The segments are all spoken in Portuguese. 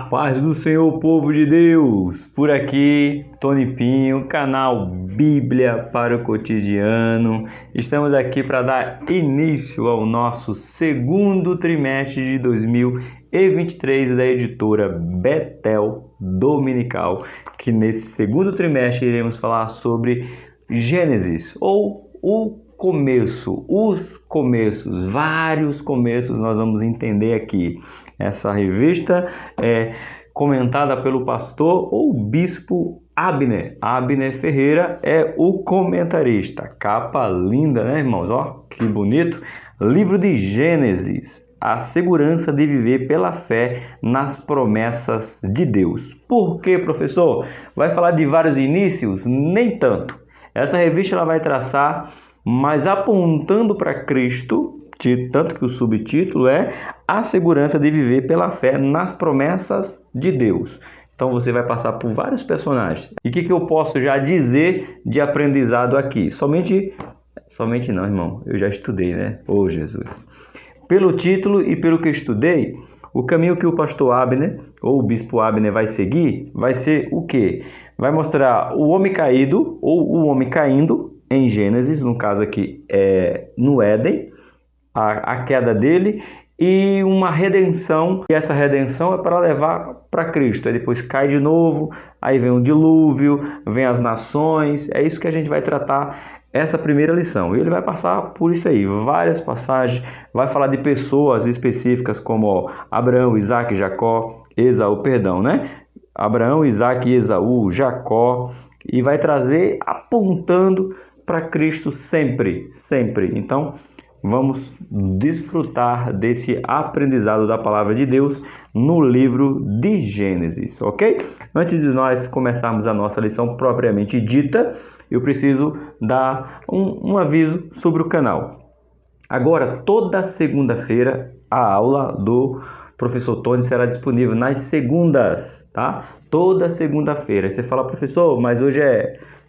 Paz do Senhor, povo de Deus! Por aqui, Tony Pinho, canal Bíblia para o Cotidiano. Estamos aqui para dar início ao nosso segundo trimestre de 2023 da editora Betel Dominical, que nesse segundo trimestre iremos falar sobre Gênesis, ou o começo, os começos, vários começos nós vamos entender aqui. Essa revista é comentada pelo pastor ou bispo Abner Ferreira, é o comentarista. Capa linda, né, irmãos? Ó, que bonito. Livro de Gênesis, a segurança de viver pela fé nas promessas de Deus. Por quê, professor? Vai falar de vários inícios? Nem tanto. Essa revista ela vai traçar, mas apontando para Cristo, tanto que o subtítulo é A Segurança de Viver pela Fé nas Promessas de Deus. Então você vai passar por vários personagens. E o que eu posso já dizer de aprendizado aqui? Somente não, irmão. Eu já estudei, né? Ô, Jesus. Pelo título e pelo que eu estudei, o caminho que o pastor Abner, ou o bispo Abner, vai seguir, vai ser o quê? Vai mostrar o homem caído, ou o homem caindo, em Gênesis, no caso aqui é no Éden, a queda dele, e uma redenção, e essa redenção é para levar para Cristo. Aí depois cai de novo, aí vem o dilúvio, vem as nações. É isso que a gente vai tratar essa primeira lição. E ele vai passar por isso aí, várias passagens, vai falar de pessoas específicas como Abraão, Isaac, Jacó, Esaú, né? Abraão, Isaac e Esaú, Jacó, e vai trazer apontando para Cristo sempre, sempre. Então, vamos desfrutar desse aprendizado da palavra de Deus no livro de Gênesis, ok? Antes de nós começarmos a nossa lição propriamente dita, eu preciso dar um aviso sobre o canal. Agora, toda segunda-feira, a aula do professor Tony será disponível nas segundas, tá? Toda segunda-feira. Você fala, professor, mas hoje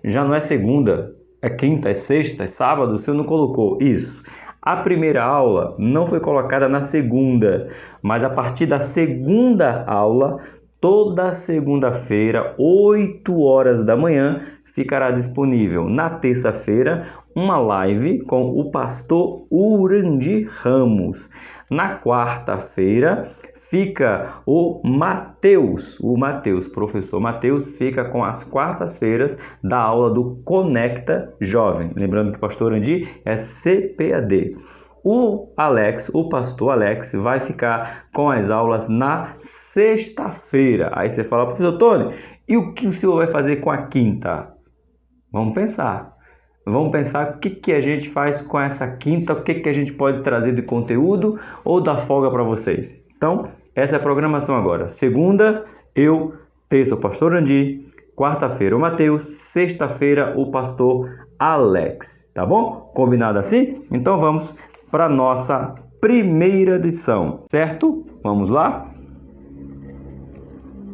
já não é segunda, é quinta, é sexta, é sábado, o senhor não colocou isso. A primeira aula não foi colocada na segunda, mas a partir da segunda aula, toda segunda-feira, 8 horas da manhã, ficará disponível. Na terça-feira, uma live com o pastor Urandir Ramos. Na quarta-feira, fica o Mateus, professor Mateus, fica com as quartas-feiras da aula do Conecta Jovem. Lembrando que o pastor Andy é CPAD. O pastor Alex, vai ficar com as aulas na sexta-feira. Aí você fala, professor Tony, e o que o senhor vai fazer com a quinta? Vamos pensar o que a gente faz com essa quinta, o que a gente pode trazer de conteúdo ou dar folga para vocês. Então, essa é a programação agora. Segunda, eu, terça, o pastor Andy, quarta-feira, o Mateus, sexta-feira, o pastor Alex. Tá bom? Combinado assim? Então, vamos para a nossa primeira lição, certo? Vamos lá?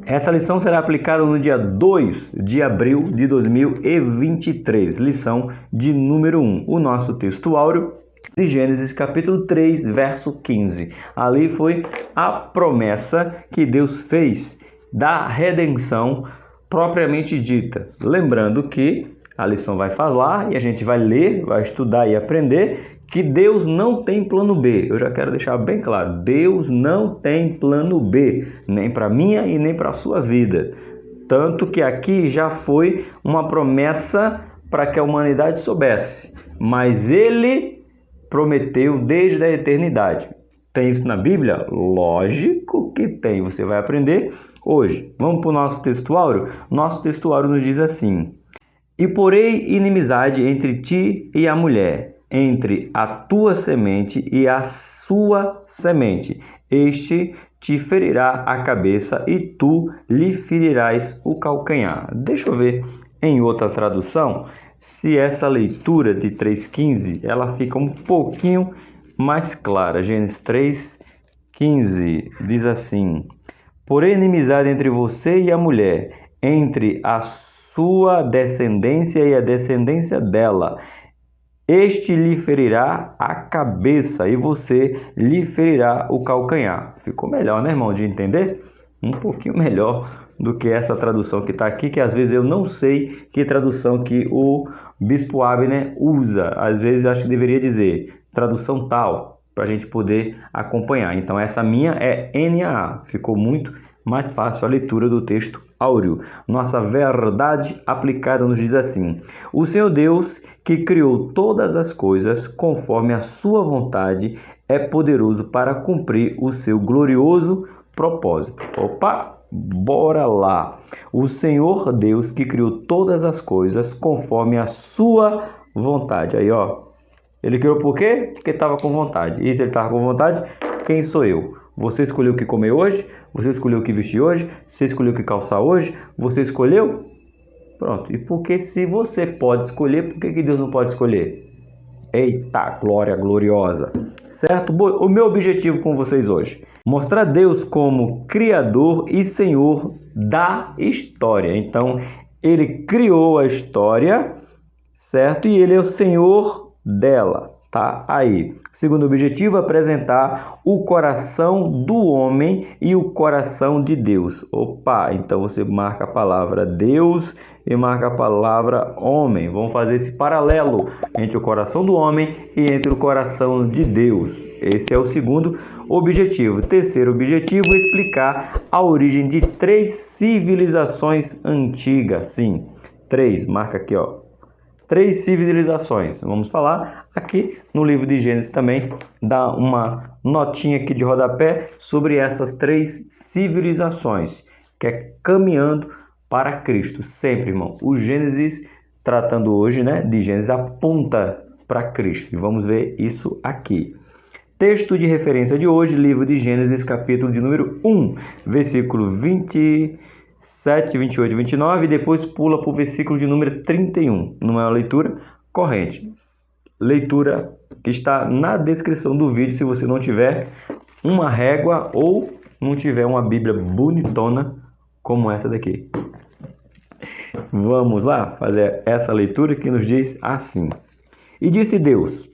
Essa lição será aplicada no dia 2 de abril de 2023, lição de número 1. O nosso texto áureo de Gênesis capítulo 3, verso 15. Ali foi a promessa que Deus fez da redenção propriamente dita. Lembrando que a lição vai falar e a gente vai ler, vai estudar e aprender que Deus não tem plano B. Eu já quero deixar bem claro, Deus não tem plano B, nem para minha e nem para a sua vida. Tanto que aqui já foi uma promessa para que a humanidade soubesse, mas Ele prometeu desde a eternidade. Tem isso na Bíblia? Lógico que tem, você vai aprender hoje. Vamos para o nosso texto áureo? Nosso texto áureo nos diz assim: E porei inimizade entre ti e a mulher, entre a tua semente e a sua semente. Este te ferirá a cabeça e tu lhe ferirás o calcanhar. Deixa eu ver em outra tradução se essa leitura de 3,15 ela fica um pouquinho mais clara. Gênesis 3,15 diz assim: Porém inimizade entre você e a mulher, entre a sua descendência e a descendência dela. Este lhe ferirá a cabeça e você lhe ferirá o calcanhar. Ficou melhor, né, irmão, de entender? um pouquinho melhor do que essa tradução que está aqui, que às vezes eu não sei que tradução que o Bispo Abner usa. Às vezes acho que deveria dizer tradução tal, para a gente poder acompanhar. Então essa minha é NAA, ficou muito mais fácil a leitura do texto áureo. Nossa verdade aplicada nos diz assim: o Senhor Deus, que criou todas as coisas conforme a sua vontade, é poderoso para cumprir o seu glorioso propósito. Opa, bora lá. O Senhor Deus, que criou todas as coisas conforme a sua vontade. Aí, ó, ele criou por quê? Porque estava com vontade. E se ele estava com vontade, quem sou eu? Você escolheu o que comer hoje? Você escolheu o que vestir hoje? Você escolheu o que calçar hoje? Você escolheu? Pronto. E porque se você pode escolher, por que Deus não pode escolher? Eita, glória gloriosa. Certo? O meu objetivo com vocês hoje: mostrar Deus como Criador e Senhor da história. Então, Ele criou a história, certo? E Ele é o Senhor dela. Tá aí. Segundo objetivo, apresentar o coração do homem e o coração de Deus. Opa, então você marca a palavra Deus e marca a palavra homem. Vamos fazer esse paralelo entre o coração do homem e entre o coração de Deus. Esse é o segundo objetivo. Terceiro objetivo, explicar a origem de 3 civilizações antigas. Sim, 3, marca aqui, ó. 3 civilizações. Vamos falar aqui no livro de Gênesis também, dá uma notinha aqui de rodapé sobre essas 3 civilizações, que é caminhando para Cristo. Sempre, irmão. O Gênesis, tratando hoje, né, de Gênesis, aponta para Cristo. E vamos ver isso aqui. Texto de referência de hoje, livro de Gênesis, capítulo de número 1, versículo 27, 28 e 29, e depois pula para o versículo de número 31. Não é uma leitura corrente. Leitura que está na descrição do vídeo, se você não tiver uma régua ou não tiver uma Bíblia bonitona como essa daqui. Vamos lá fazer essa leitura que nos diz assim: e disse Deus: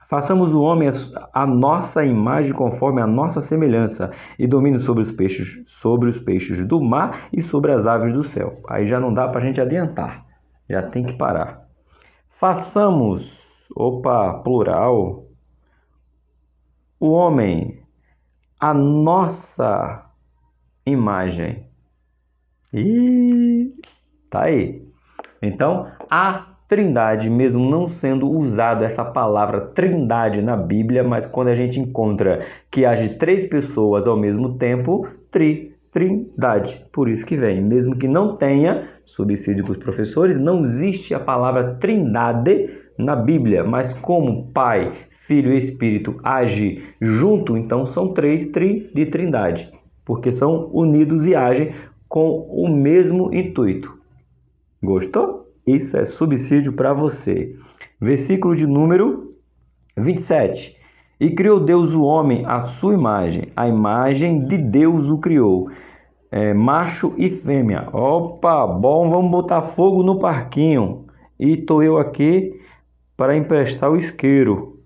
façamos o homem a nossa imagem conforme a nossa semelhança, e domine sobre os peixes do mar e sobre as aves do céu. Aí já não dá para a gente adiantar, já tem que parar. Façamos, opa, plural, o homem a nossa imagem. E tá aí. Então, a Trindade, mesmo não sendo usada essa palavra trindade na Bíblia, mas quando a gente encontra que age 3 pessoas ao mesmo tempo, trindade. Por isso que vem, mesmo que não tenha subsídio para os professores, não existe a palavra trindade na Bíblia, mas como Pai, Filho e Espírito agem junto, então são 3 de trindade, porque são unidos e agem com o mesmo intuito. Gostou? Isso é subsídio para você. Versículo de número 27. E criou Deus o homem à sua imagem. A imagem de Deus o criou. Macho e fêmea. Opa, bom, vamos botar fogo no parquinho. E tô eu aqui para emprestar o isqueiro.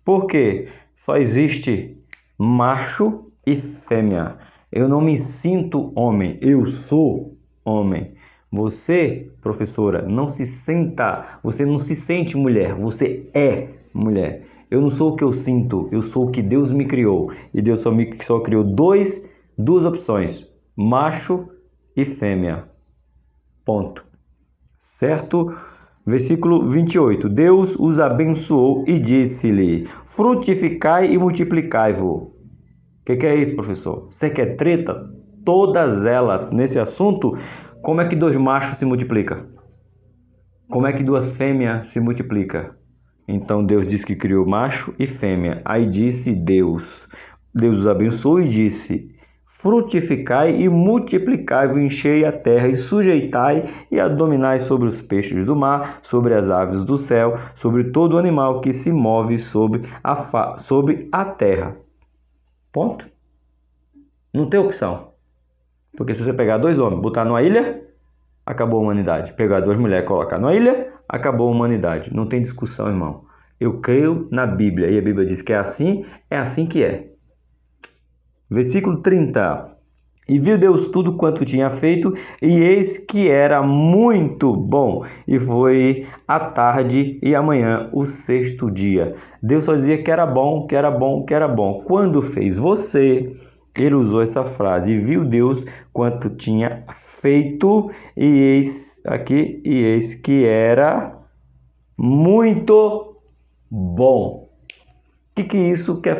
Por quê? Só existe macho e fêmea. Eu não me sinto homem, eu sou homem. Você, professora, não se senta, você não se sente mulher, você é mulher. Eu não sou o que eu sinto, eu sou o que Deus me criou. E Deus só criou duas opções, macho e fêmea. Ponto. Certo? Versículo 28. Deus os abençoou e disse-lhe: frutificai e multiplicai-vos. O que é isso, professor? Você quer treta? Todas elas nesse assunto. Como é que 2 machos se multiplicam? Como é que 2 fêmeas se multiplicam? Então Deus disse que criou macho e fêmea. Aí disse Deus os abençoou e disse: frutificai e multiplicai-vos, enchei a terra e sujeitai e a dominai sobre os peixes do mar, sobre as aves do céu, sobre todo animal que se move sobre a terra. Ponto. Não tem opção. Porque se você pegar 2 homens, botar numa ilha, acabou a humanidade. Pegar 2 mulheres e colocar numa ilha, acabou a humanidade. Não tem discussão, irmão. Eu creio na Bíblia. E a Bíblia diz que é assim que é. Versículo 30. E viu Deus tudo quanto tinha feito, e eis que era muito bom. E foi a tarde e amanhã o sexto dia. Deus só dizia que era bom, que era bom, que era bom. Quando fez você, ele usou essa frase. E viu Deus quanto tinha feito, e eis que era muito bom. O que isso quer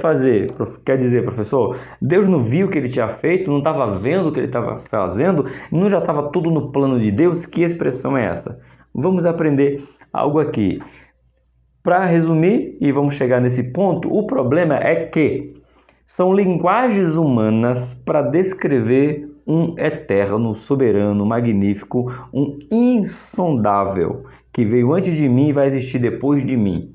dizer, professor? Deus não viu o que ele tinha feito, não estava vendo o que ele estava fazendo, não já estava tudo no plano de Deus? Que expressão é essa? Vamos aprender algo aqui. Para resumir, e vamos chegar nesse ponto, o problema é que são linguagens humanas para descrever um eterno, soberano, magnífico, um insondável, que veio antes de mim e vai existir depois de mim.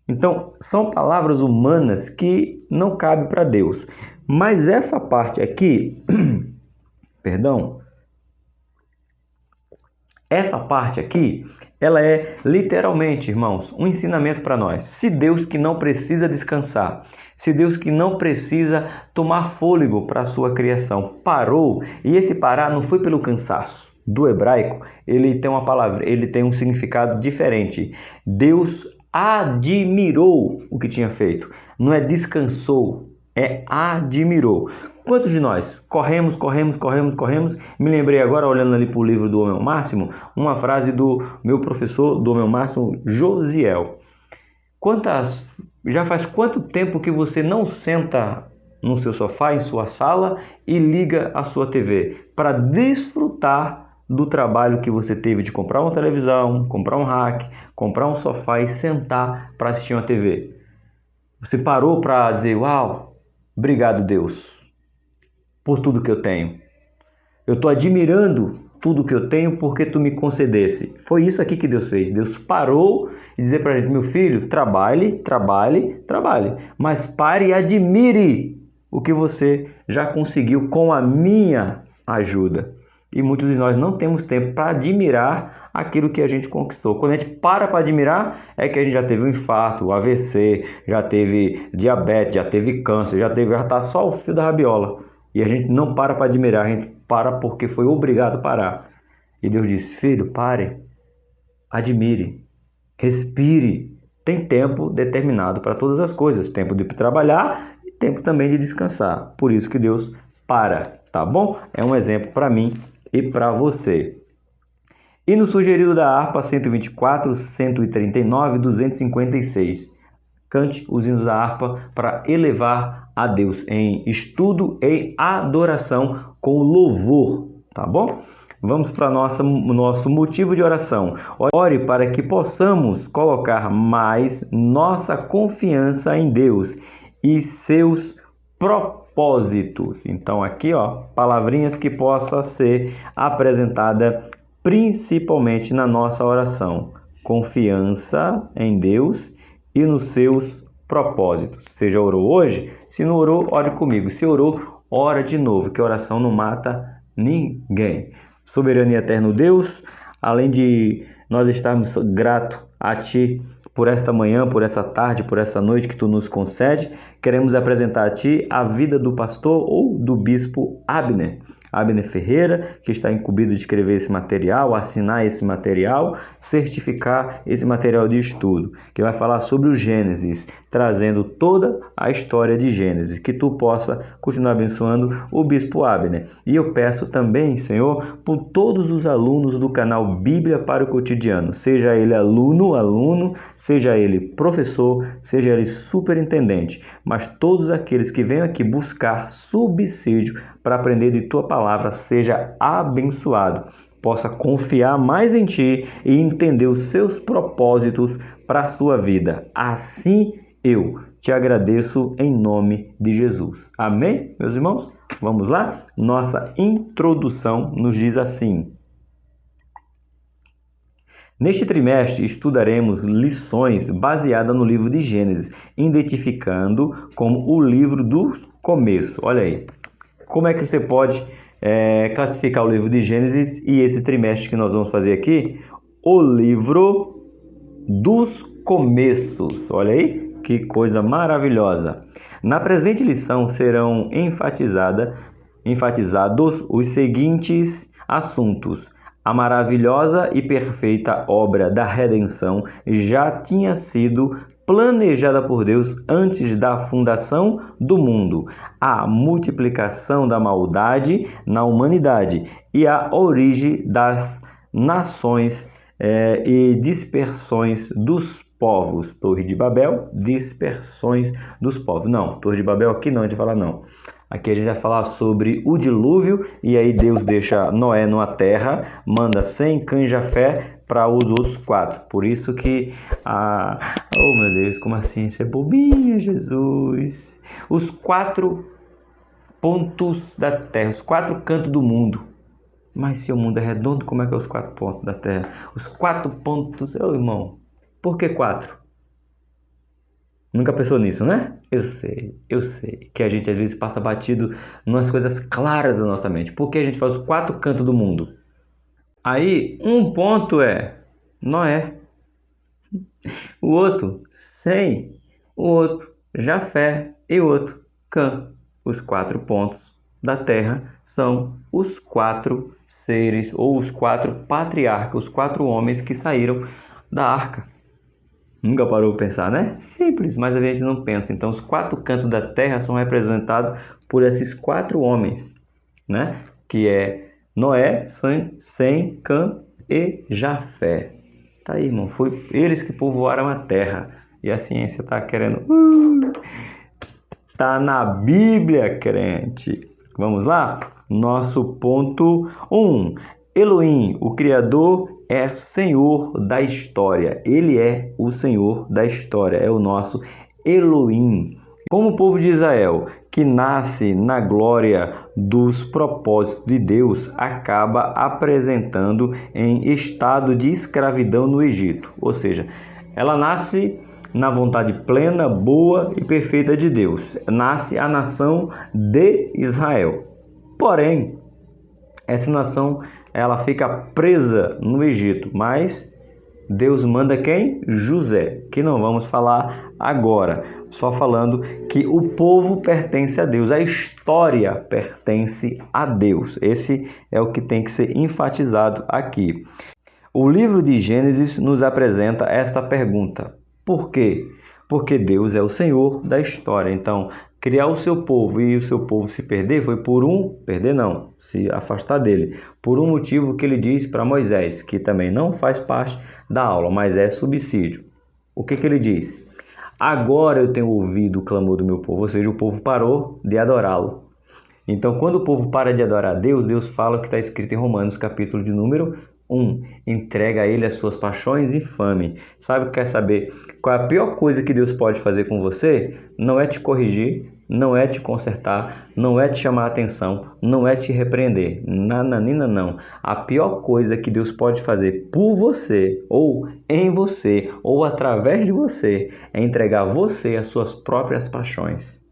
Então, são palavras humanas que não cabem para Deus. Mas essa parte aqui, perdão, essa parte aqui, ela é literalmente, irmãos, um ensinamento para nós. Se Deus que não precisa descansar, se Deus que não precisa tomar fôlego para a sua criação, parou, e esse parar não foi pelo cansaço. Do hebraico, ele tem uma palavra, ele tem um significado diferente. Deus admirou o que tinha feito. Não é descansou, é admirou. Quantos de nós corremos? Me lembrei agora, olhando ali para o livro do Homem ao Máximo, uma frase do meu professor do Homem ao Máximo, Josiel. Já faz quanto tempo que você não senta no seu sofá, em sua sala, e liga a sua TV para desfrutar do trabalho que você teve de comprar uma televisão, comprar um rack, comprar um sofá e sentar para assistir uma TV? Você parou para dizer, uau, obrigado Deus, por tudo que eu tenho. Eu estou admirando tudo que eu tenho porque tu me concedesse. Foi isso aqui que Deus fez. Deus parou e dizer para a gente, meu filho, trabalhe, mas pare e admire o que você já conseguiu com a minha ajuda. E muitos de nós não temos tempo para admirar aquilo que a gente conquistou. Quando a gente para admirar, é que a gente já teve um infarto, um AVC, já teve diabetes, já teve câncer, já está só o fio da rabiola. E a gente não para admirar, a gente para porque foi obrigado a parar. E Deus disse, filho, pare, admire, respire. Tem tempo determinado para todas as coisas. Tempo de trabalhar e tempo também de descansar. Por isso que Deus para, tá bom? É um exemplo para mim e para você. E no sugerido da harpa 124, 139, 256. Cante os hinos da harpa para elevar a Deus em estudo e adoração com louvor, tá bom? Vamos para nosso motivo de oração. Ore para que possamos colocar mais nossa confiança em Deus e seus propósitos. Então aqui, palavrinhas que possa ser apresentada principalmente na nossa oração. Confiança em Deus e nos seus propósitos. Você já orou hoje? Se não orou, ore comigo. Se orou, ora de novo, que oração não mata ninguém. Soberano e eterno Deus, além de nós estarmos gratos a Ti por esta manhã, por essa tarde, por essa noite que Tu nos concede, queremos apresentar a Ti a vida do pastor ou do bispo Abner Ferreira, que está incumbido de escrever esse material, assinar esse material, certificar esse material de estudo, que vai falar sobre o Gênesis, trazendo toda a história de Gênesis, que tu possa continuar abençoando o bispo Abner. E eu peço também, Senhor, por todos os alunos do canal Bíblia para o Cotidiano, seja ele aluno, seja ele professor, seja ele superintendente, mas todos aqueles que venham aqui buscar subsídio para aprender de Tua palavra, seja abençoado, possa confiar mais em Ti e entender os Seus propósitos para a sua vida. Assim eu te agradeço em nome de Jesus. Amém, meus irmãos? Vamos lá? Nossa introdução nos diz assim. Neste trimestre, estudaremos lições baseadas no livro de Gênesis, identificando como o livro do começo. Olha aí. Como é que você pode classificar o livro de Gênesis e esse trimestre que nós vamos fazer aqui? O livro dos começos. Olha aí, que coisa maravilhosa. Na presente lição serão enfatizadas enfatizados os seguintes assuntos. A maravilhosa e perfeita obra da redenção já tinha sido planejada por Deus antes da fundação do mundo. A multiplicação da maldade na humanidade e a origem das nações e dispersões dos povos. Torre de Babel, dispersões dos povos. Não, Torre de Babel aqui não, a gente fala não. Aqui a gente vai falar sobre o dilúvio, e aí Deus deixa Noé numa terra, manda Sem, Cã e Jafé para os outros 4. Por isso que oh meu Deus, como assim? Isso é bobinha, Jesus. Os 4 pontos da terra, os 4 cantos do mundo. Mas se o mundo é redondo, como é que é os 4 pontos da terra? Os 4 pontos, ô irmão, por que 4? Nunca pensou nisso, né? Eu sei que a gente às vezes passa batido nas coisas claras da nossa mente. Por que a gente faz os 4 cantos do mundo? Aí, um ponto é Noé, o outro Sem, o outro Jafé e o outro Cã. Os 4 pontos da terra são os 4 seres ou os 4 patriarcas, os 4 homens que saíram da arca. Nunca parou para pensar, né? Simples, mas a gente não pensa. Então, os 4 cantos da terra são representados por esses 4 homens, né? Que é Noé, Sem, Cã e Jafé. Tá aí, irmão. Foi eles que povoaram a terra. E a ciência tá querendo... Tá na Bíblia, crente. Vamos lá? Nosso ponto 1. Elohim, o Criador, é Senhor da história. Ele é o Senhor da história. É o nosso Elohim. Como o povo de Israel, que nasce na glória dos propósitos de Deus, acaba apresentando em estado de escravidão no Egito. Ou seja, ela nasce na vontade plena, boa e perfeita de Deus. Nasce a nação de Israel. Porém, essa nação ela fica presa no Egito, mas Deus manda quem? José, que não vamos falar agora, só falando que o povo pertence a Deus, a história pertence a Deus. Esse é o que tem que ser enfatizado aqui. O livro de Gênesis nos apresenta esta pergunta: por quê? Porque Deus é o Senhor da história. Então, criar o seu povo e o seu povo se perder foi se afastar dele, por um motivo que ele diz para Moisés, que também não faz parte da aula, mas é subsídio. O que ele diz? Agora eu tenho ouvido o clamor do meu povo, ou seja, o povo parou de adorá-lo. Então, quando o povo para de adorar a Deus, Deus fala o que está escrito em Romanos, capítulo de número 1. Entrega a ele as suas paixões e fome. Sabe, quer saber qual é a pior coisa que Deus pode fazer com você? Não é te corrigir, não é te consertar, não é te chamar a atenção, não é te repreender. Nananina, não. A pior coisa que Deus pode fazer por você, ou em você, ou através de você, é entregar você as suas próprias paixões.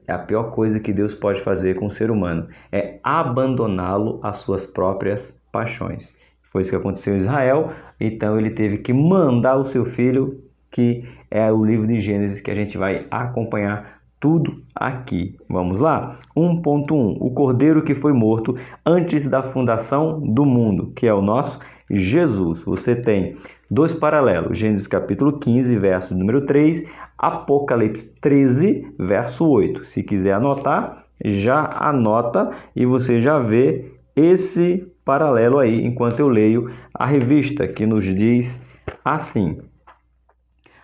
É a pior coisa que Deus pode fazer com o ser humano. É abandoná-lo às suas próprias paixões. Foi isso que aconteceu em Israel. Então ele teve que mandar o seu filho, que é o livro de Gênesis, que a gente vai acompanhar tudo aqui. Vamos lá? 1.1. O cordeiro que foi morto antes da fundação do mundo, que é o nosso Jesus. Você tem 2 paralelos. Gênesis capítulo 15, verso número 3. Apocalipse 13, verso 8. Se quiser anotar, já anota e você já vê esse paralelo aí enquanto eu leio a revista, que nos diz assim: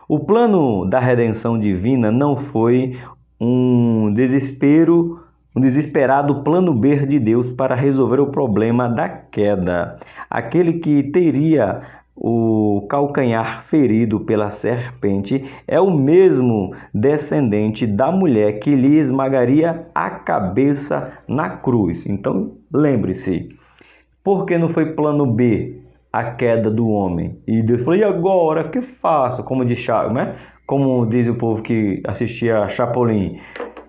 o plano da redenção divina não foi um desesperado plano B de Deus para resolver o problema da queda. Aquele que teria o calcanhar ferido pela serpente é o mesmo descendente da mulher que lhe esmagaria a cabeça na cruz. Então, lembre-se, por que não foi plano B a queda do homem? E Deus falou: e agora, o que faço? Como diz Chaves, né? Como diz o povo que assistia a Chapolin: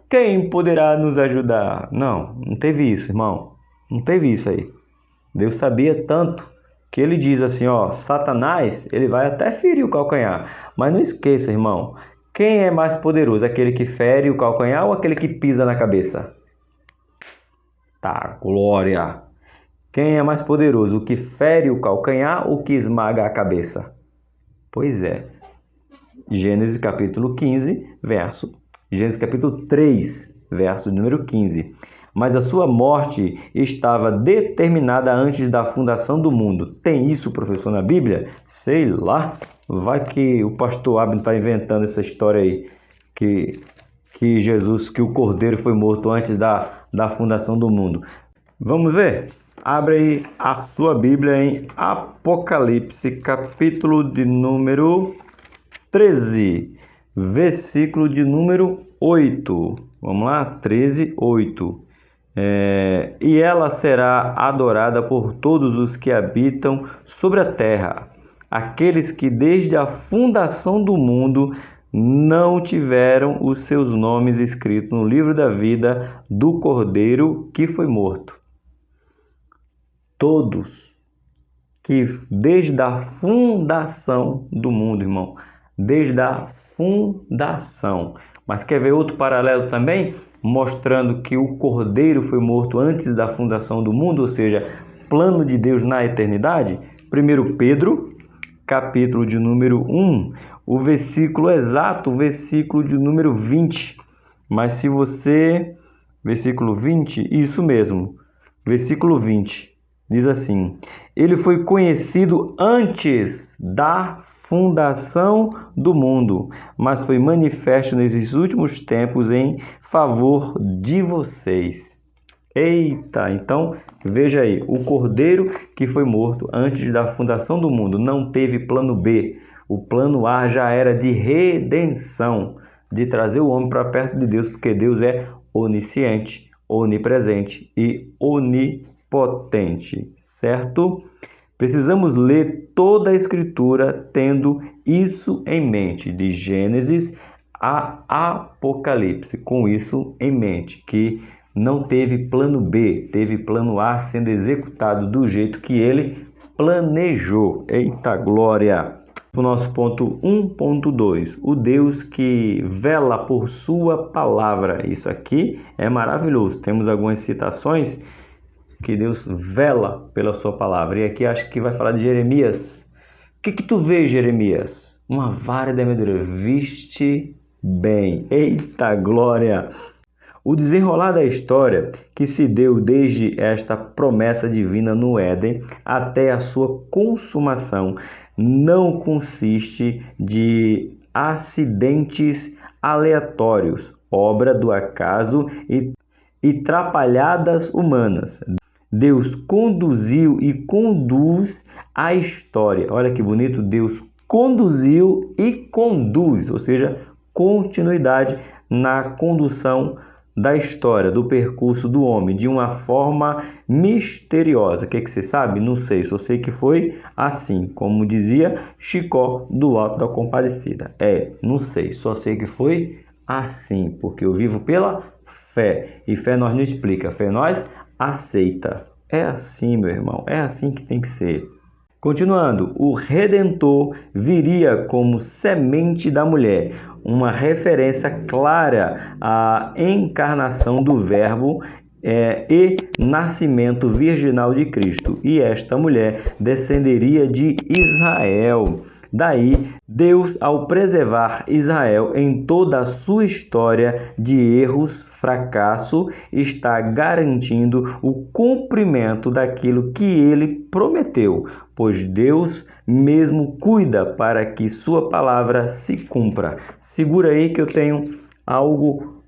quem poderá nos ajudar? Não teve isso, irmão. Não teve isso aí. Deus sabia tanto que ele diz assim, ó, Satanás, ele vai até ferir o calcanhar. Mas não esqueça, irmão, quem é mais poderoso? Aquele que fere o calcanhar ou aquele que pisa na cabeça? Eita glória! Quem é mais poderoso, o que fere o calcanhar ou o que esmaga a cabeça? Pois é. Gênesis capítulo 3, verso número 15. Mas a sua morte estava determinada antes da fundação do mundo. Tem isso, professor, na Bíblia? Sei lá. Vai que o pastor Abner está inventando essa história aí. Que o Cordeiro foi morto antes da fundação do mundo. Vamos ver? Abre aí a sua Bíblia em Apocalipse, capítulo de número 13, versículo de número 8. Vamos lá? 13, 8. E ela será adorada por todos os que habitam sobre a terra, aqueles que desde a fundação do mundo não tiveram os seus nomes escritos no livro da vida do Cordeiro que foi morto. Todos que desde a fundação do mundo, irmão, desde a fundação. Mas quer ver outro paralelo também? Mostrando que o Cordeiro foi morto antes da fundação do mundo, ou seja, plano de Deus na eternidade. 1 Pedro, capítulo de número 1, o versículo exato, o versículo de número 20. Mas se você... Versículo 20, isso mesmo, versículo 20. Diz assim: ele foi conhecido antes da fundação do mundo, mas foi manifesto nesses últimos tempos em favor de vocês. Eita, então veja aí, o Cordeiro que foi morto antes da fundação do mundo não teve plano B. O plano A já era de redenção, de trazer o homem para perto de Deus, porque Deus é onisciente, onipresente e onipotente, certo? Precisamos ler toda a Escritura tendo isso em mente, de Gênesis a Apocalipse, com isso em mente, que não teve plano B, teve plano A sendo executado do jeito que ele planejou. Eita glória! O nosso ponto 1.2, o Deus que vela por sua palavra. Isso aqui é maravilhoso. Temos algumas citações que Deus vela pela sua palavra. E aqui acho que vai falar de Jeremias. O que tu vês, Jeremias? Uma vara de amendoeira. Viste bem. Eita glória! O desenrolar da história que se deu desde esta promessa divina no Éden até a sua consumação não consiste de acidentes aleatórios, obra do acaso e trapalhadas humanas. Deus conduziu e conduz a história. Olha que bonito, Deus conduziu e conduz, ou seja, continuidade na condução da história, do percurso do homem, de uma forma misteriosa. O que você sabe? Não sei, só sei que foi assim, como dizia Chicó do Alto da Compadecida. Não sei, só sei que foi assim, porque eu vivo pela fé, e fé nós não explica, fé nós aceita. É assim, meu irmão, é assim que tem que ser. Continuando, o Redentor viria como semente da mulher, uma referência clara à encarnação do Verbo e nascimento virginal de Cristo. E esta mulher descenderia de Israel. Daí, Deus, ao preservar Israel em toda a sua história de erros, fracasso, está garantindo o cumprimento daquilo que ele prometeu, pois Deus mesmo cuida para que sua palavra se cumpra. Segura aí que eu tenho algo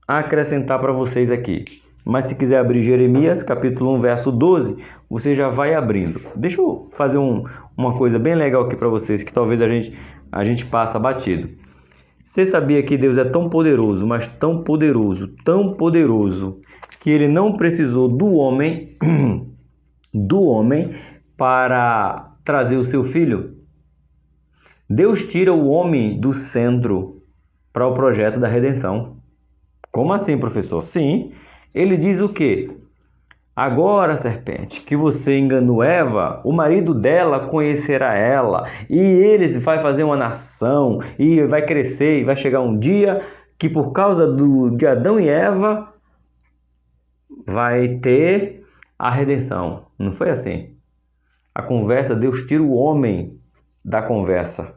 a acrescentar para vocês aqui. Mas se quiser abrir Jeremias, capítulo 1, verso 12, você já vai abrindo. Deixa eu fazer uma coisa bem legal aqui para vocês, que talvez a gente passa batido. Você sabia que Deus é tão poderoso, mas tão poderoso, que ele não precisou do homem para trazer o seu filho? Deus tira o homem do centro para o projeto da redenção. Como assim, professor? Sim, ele diz o quê? Agora, serpente, que você enganou Eva, o marido dela conhecerá ela, e eles vai fazer uma nação, e vai crescer, e vai chegar um dia que por causa de Adão e Eva vai ter a redenção. Não foi assim. A conversa, Deus tira o homem da conversa.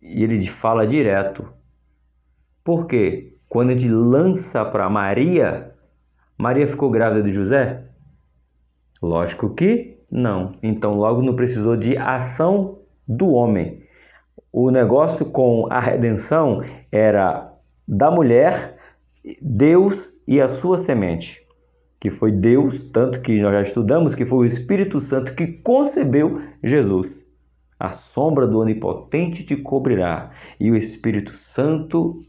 E ele fala direto. Por quê? Quando ele lança para Maria, Maria ficou grávida de José? Lógico que não. Então logo não precisou de ação do homem. O negócio com a redenção era da mulher, Deus e a sua semente. Que foi Deus, tanto que nós já estudamos, que foi o Espírito Santo que concebeu Jesus. A sombra do Onipotente te cobrirá e o Espírito Santo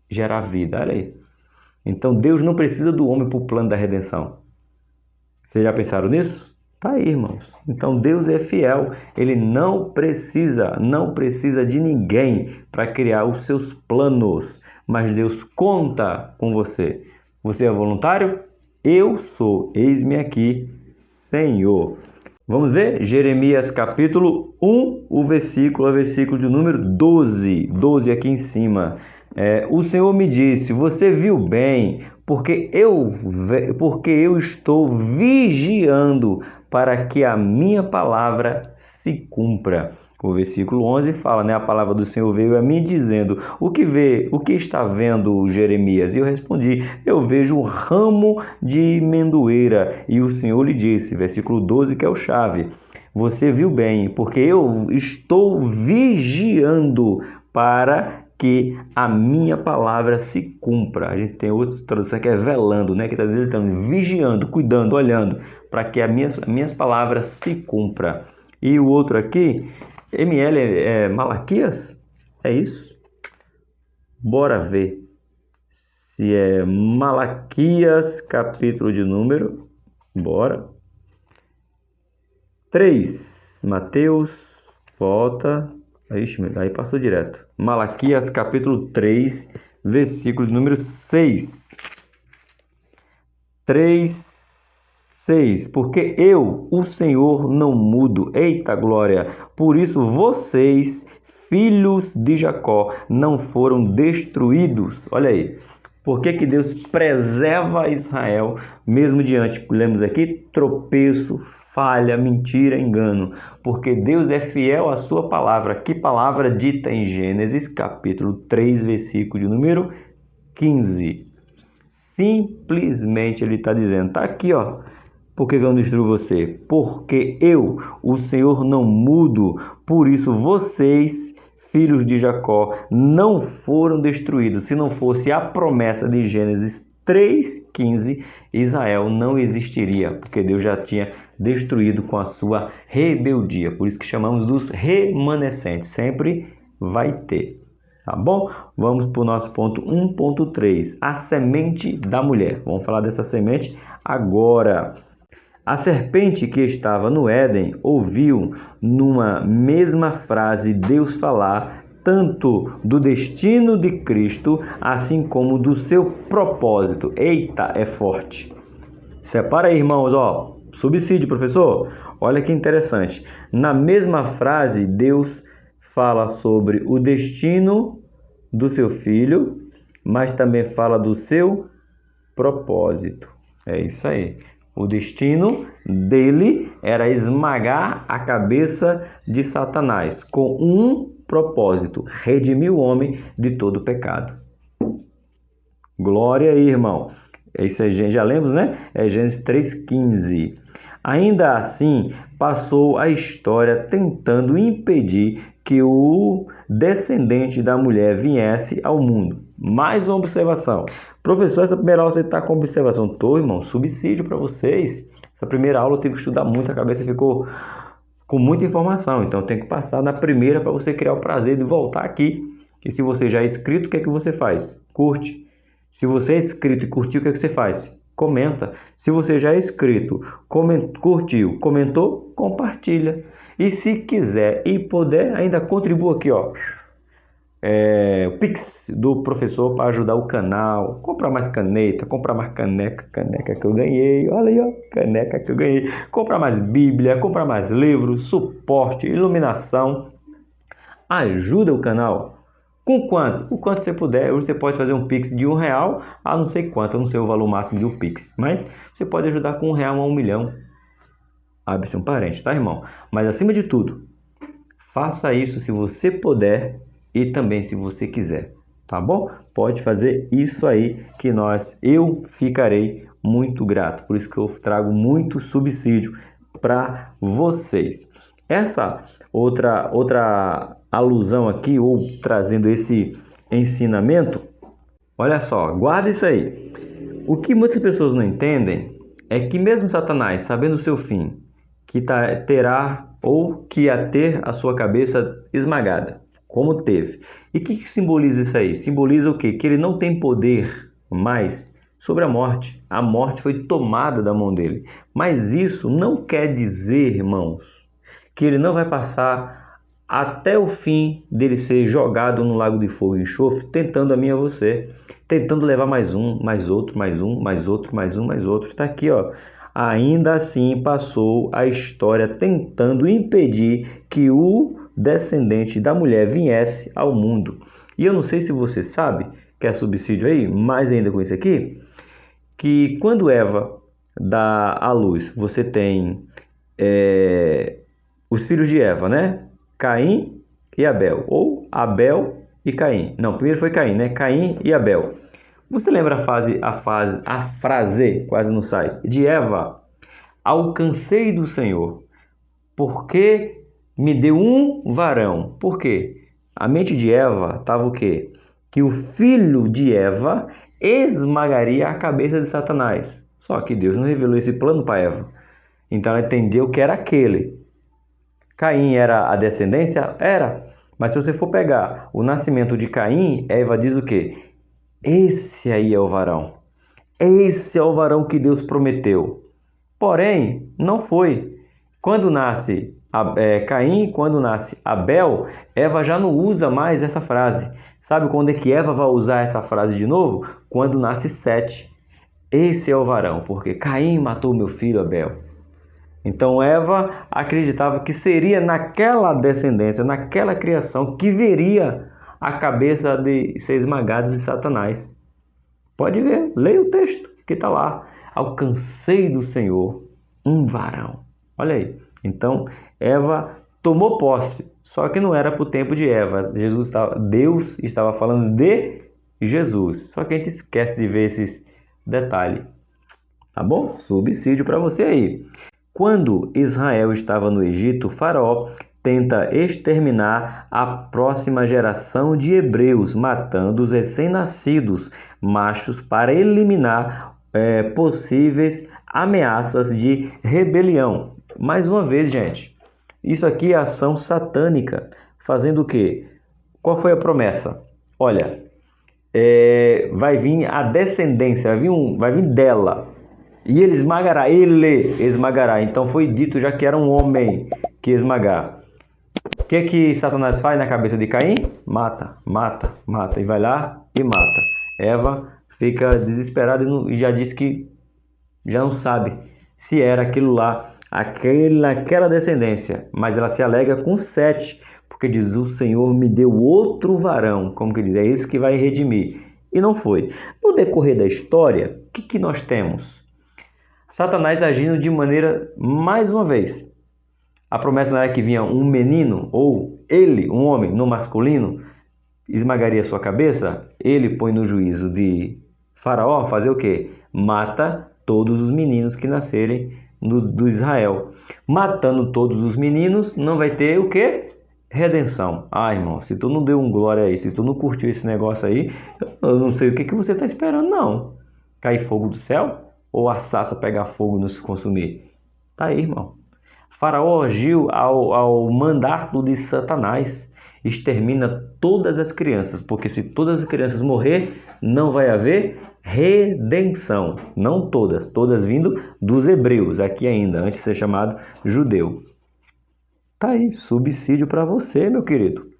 gera vida. Olha aí. Então Deus não precisa do homem para o plano da redenção. Vocês já pensaram nisso? Tá aí, irmãos. Então Deus é fiel. Ele não precisa de ninguém para criar os seus planos. Mas Deus conta com você. Você é voluntário? Eu sou. Eis-me aqui, Senhor. Vamos ver? Jeremias capítulo 1, o versículo de número 12. 12 aqui em cima. O Senhor me disse, você viu bem, porque eu estou vigiando para que a minha palavra se cumpra. O versículo 11 fala, né? A palavra do Senhor veio a mim dizendo, o que está vendo, Jeremias? E eu respondi, eu vejo um ramo de mendoeira. E o Senhor lhe disse, versículo 12, que é o chave, você viu bem, porque eu estou vigiando para que a minha palavra se cumpra. A gente tem outra tradução que é velando, né? Que está dizendo, então, vigiando, cuidando, olhando, para que as minhas palavras se cumpra. E o outro aqui, ML é Malaquias? É isso? Bora ver se é Malaquias, capítulo de número, bora. 3, Mateus, volta. Ixi, aí passou direto. Malaquias capítulo 3, versículo número 6. 3, 6. Porque eu, o Senhor, não mudo. Eita glória! Por isso vocês, filhos de Jacó, não foram destruídos. Olha aí. Por que Deus preserva Israel, mesmo diante, lemos aqui, tropeço, falha, mentira, engano? Porque Deus é fiel à sua palavra. Que palavra dita em Gênesis, capítulo 3, versículo de número 15. Simplesmente ele está dizendo, está aqui, ó. Por que eu não destruo você? Porque eu, o Senhor, não mudo. Por isso vocês, filhos de Jacó, não foram destruídos. Se não fosse a promessa de Gênesis 3:15, Israel não existiria, porque Deus já tinha destruído com a sua rebeldia. Por isso que chamamos dos remanescentes. Sempre vai ter. Tá bom? Vamos para o nosso ponto 1.3. A semente da mulher. Vamos falar dessa semente agora. A serpente que estava no Éden ouviu numa mesma frase Deus falar tanto do destino de Cristo, assim como do seu propósito. Eita, é forte. Separa aí, irmãos, ó. Subsídio, professor. Olha que interessante. Na mesma frase, Deus fala sobre o destino do seu filho, mas também fala do seu propósito. É isso aí. O destino dele era esmagar a cabeça de Satanás, com um propósito: redimir o homem de todo pecado. Glória aí, irmão. Isso aí, já lemos, né? É Gênesis 3:15. Ainda assim, passou a história tentando impedir que o descendente da mulher viesse ao mundo. Mais uma observação. Professor, essa primeira aula você está com observação? Tô, irmão, subsídio para vocês. Essa primeira aula eu tive que estudar muito, a cabeça ficou com muita informação. Então tem que passar na primeira para você criar o prazer de voltar aqui. E se você já é inscrito, o que é que você faz? Curte. Se você é inscrito e curtiu, o que é que você faz? Comenta. Se você já é inscrito, curtiu, comentou, compartilha. E se quiser e puder, ainda contribua aqui, ó. O Pix do professor para ajudar o canal. Comprar mais caneta, comprar mais caneca que eu ganhei. Olha aí, ó, caneca que eu ganhei. Comprar mais Bíblia, comprar mais livros, suporte, iluminação. Ajuda o canal. Com quanto? O quanto você puder. Hoje você pode fazer um Pix de R$1 a não sei quanto, eu não sei o valor máximo do Pix. Mas você pode ajudar com R$1 a 1 milhão. Abre-se um parente, tá, irmão? Mas acima de tudo, faça isso se você puder e também se você quiser, tá bom? Pode fazer isso aí que eu ficarei muito grato. Por isso que eu trago muito subsídio para vocês. Essa outra alusão aqui, ou trazendo esse ensinamento, olha só, guarda isso aí. O que muitas pessoas não entendem é que mesmo Satanás, sabendo o seu fim, terá ou que ia ter a sua cabeça esmagada, como teve. E o que simboliza isso aí? Simboliza o quê? Que ele não tem poder mais sobre a morte. A morte foi tomada da mão dele. Mas isso não quer dizer, irmãos, que ele não vai passar até o fim dele ser jogado no lago de fogo e enxofre, tentando a mim e a você, tentando levar mais um, mais outro, mais um, mais outro, mais um, mais outro. Está aqui, ó. Ainda assim passou a história tentando impedir que o descendente da mulher viesse ao mundo. E eu não sei se você sabe, que é subsídio aí, mais ainda com isso aqui, que quando Eva dá à luz, você tem os filhos de Eva, né? Caim e Abel, ou Abel e Caim. Não, primeiro foi Caim, né? Caim e Abel. Você lembra a frase, quase não sai, de Eva? Alcancei do Senhor, porque me deu um varão. Por quê? A mente de Eva estava o quê? Que o filho de Eva esmagaria a cabeça de Satanás. Só que Deus não revelou esse plano para Eva. Então ela entendeu que era aquele. Caim era a descendência? Era. Mas se você for pegar o nascimento de Caim, Eva diz o quê? Esse aí é o varão. Esse é o varão que Deus prometeu. Porém, não foi. Quando nasce Caim, quando nasce Abel, Eva já não usa mais essa frase. Sabe quando é que Eva vai usar essa frase de novo? Quando nasce Sete. Esse é o varão, porque Caim matou meu filho Abel. Então Eva acreditava que seria naquela descendência, naquela criação, que veria a cabeça de ser esmagada de Satanás. Pode ver, leia o texto que está lá. Alcancei do Senhor um varão. Olha aí. Então Eva tomou posse, só que não era para o tempo de Eva. Deus estava falando de Jesus. Só que a gente esquece de ver esses detalhes. Tá bom? Subsídio para você aí. Quando Israel estava no Egito, Faraó tenta exterminar a próxima geração de hebreus, matando os recém-nascidos machos para eliminar possíveis ameaças de rebelião. Mais uma vez, gente, isso aqui é ação satânica. Fazendo o quê? Qual foi a promessa? Olha, vai vir a descendência, vai vir dela. E ele esmagará. Então foi dito já que era um homem que ia esmagar. O que Satanás faz na cabeça de Caim? Mata. E vai lá e mata. Eva fica desesperada e já diz que já não sabe se era aquilo lá, aquela descendência. Mas ela se alega com Sete, porque diz: o Senhor me deu outro varão. Como que diz? É esse que vai redimir. E não foi. No decorrer da história, o que nós temos? Satanás agindo de maneira, mais uma vez, a promessa não era que vinha um menino, ou ele, um homem, no masculino, esmagaria sua cabeça. Ele põe no juízo de Faraó fazer o quê? Mata todos os meninos que nascerem do Israel. Matando todos os meninos, não vai ter o quê? Redenção. Ah, irmão, se tu não deu um glória aí, se tu não curtiu esse negócio aí, eu não sei o que você está esperando, não. Cair fogo do céu? Ou a sarça pegar fogo e nos consumir? Tá aí, irmão. Faraó agiu ao mandato de Satanás. Extermina todas as crianças, porque se todas as crianças morrer, não vai haver redenção. Não todas vindo dos hebreus, aqui ainda, antes de ser chamado judeu. Tá aí, subsídio para você, meu querido.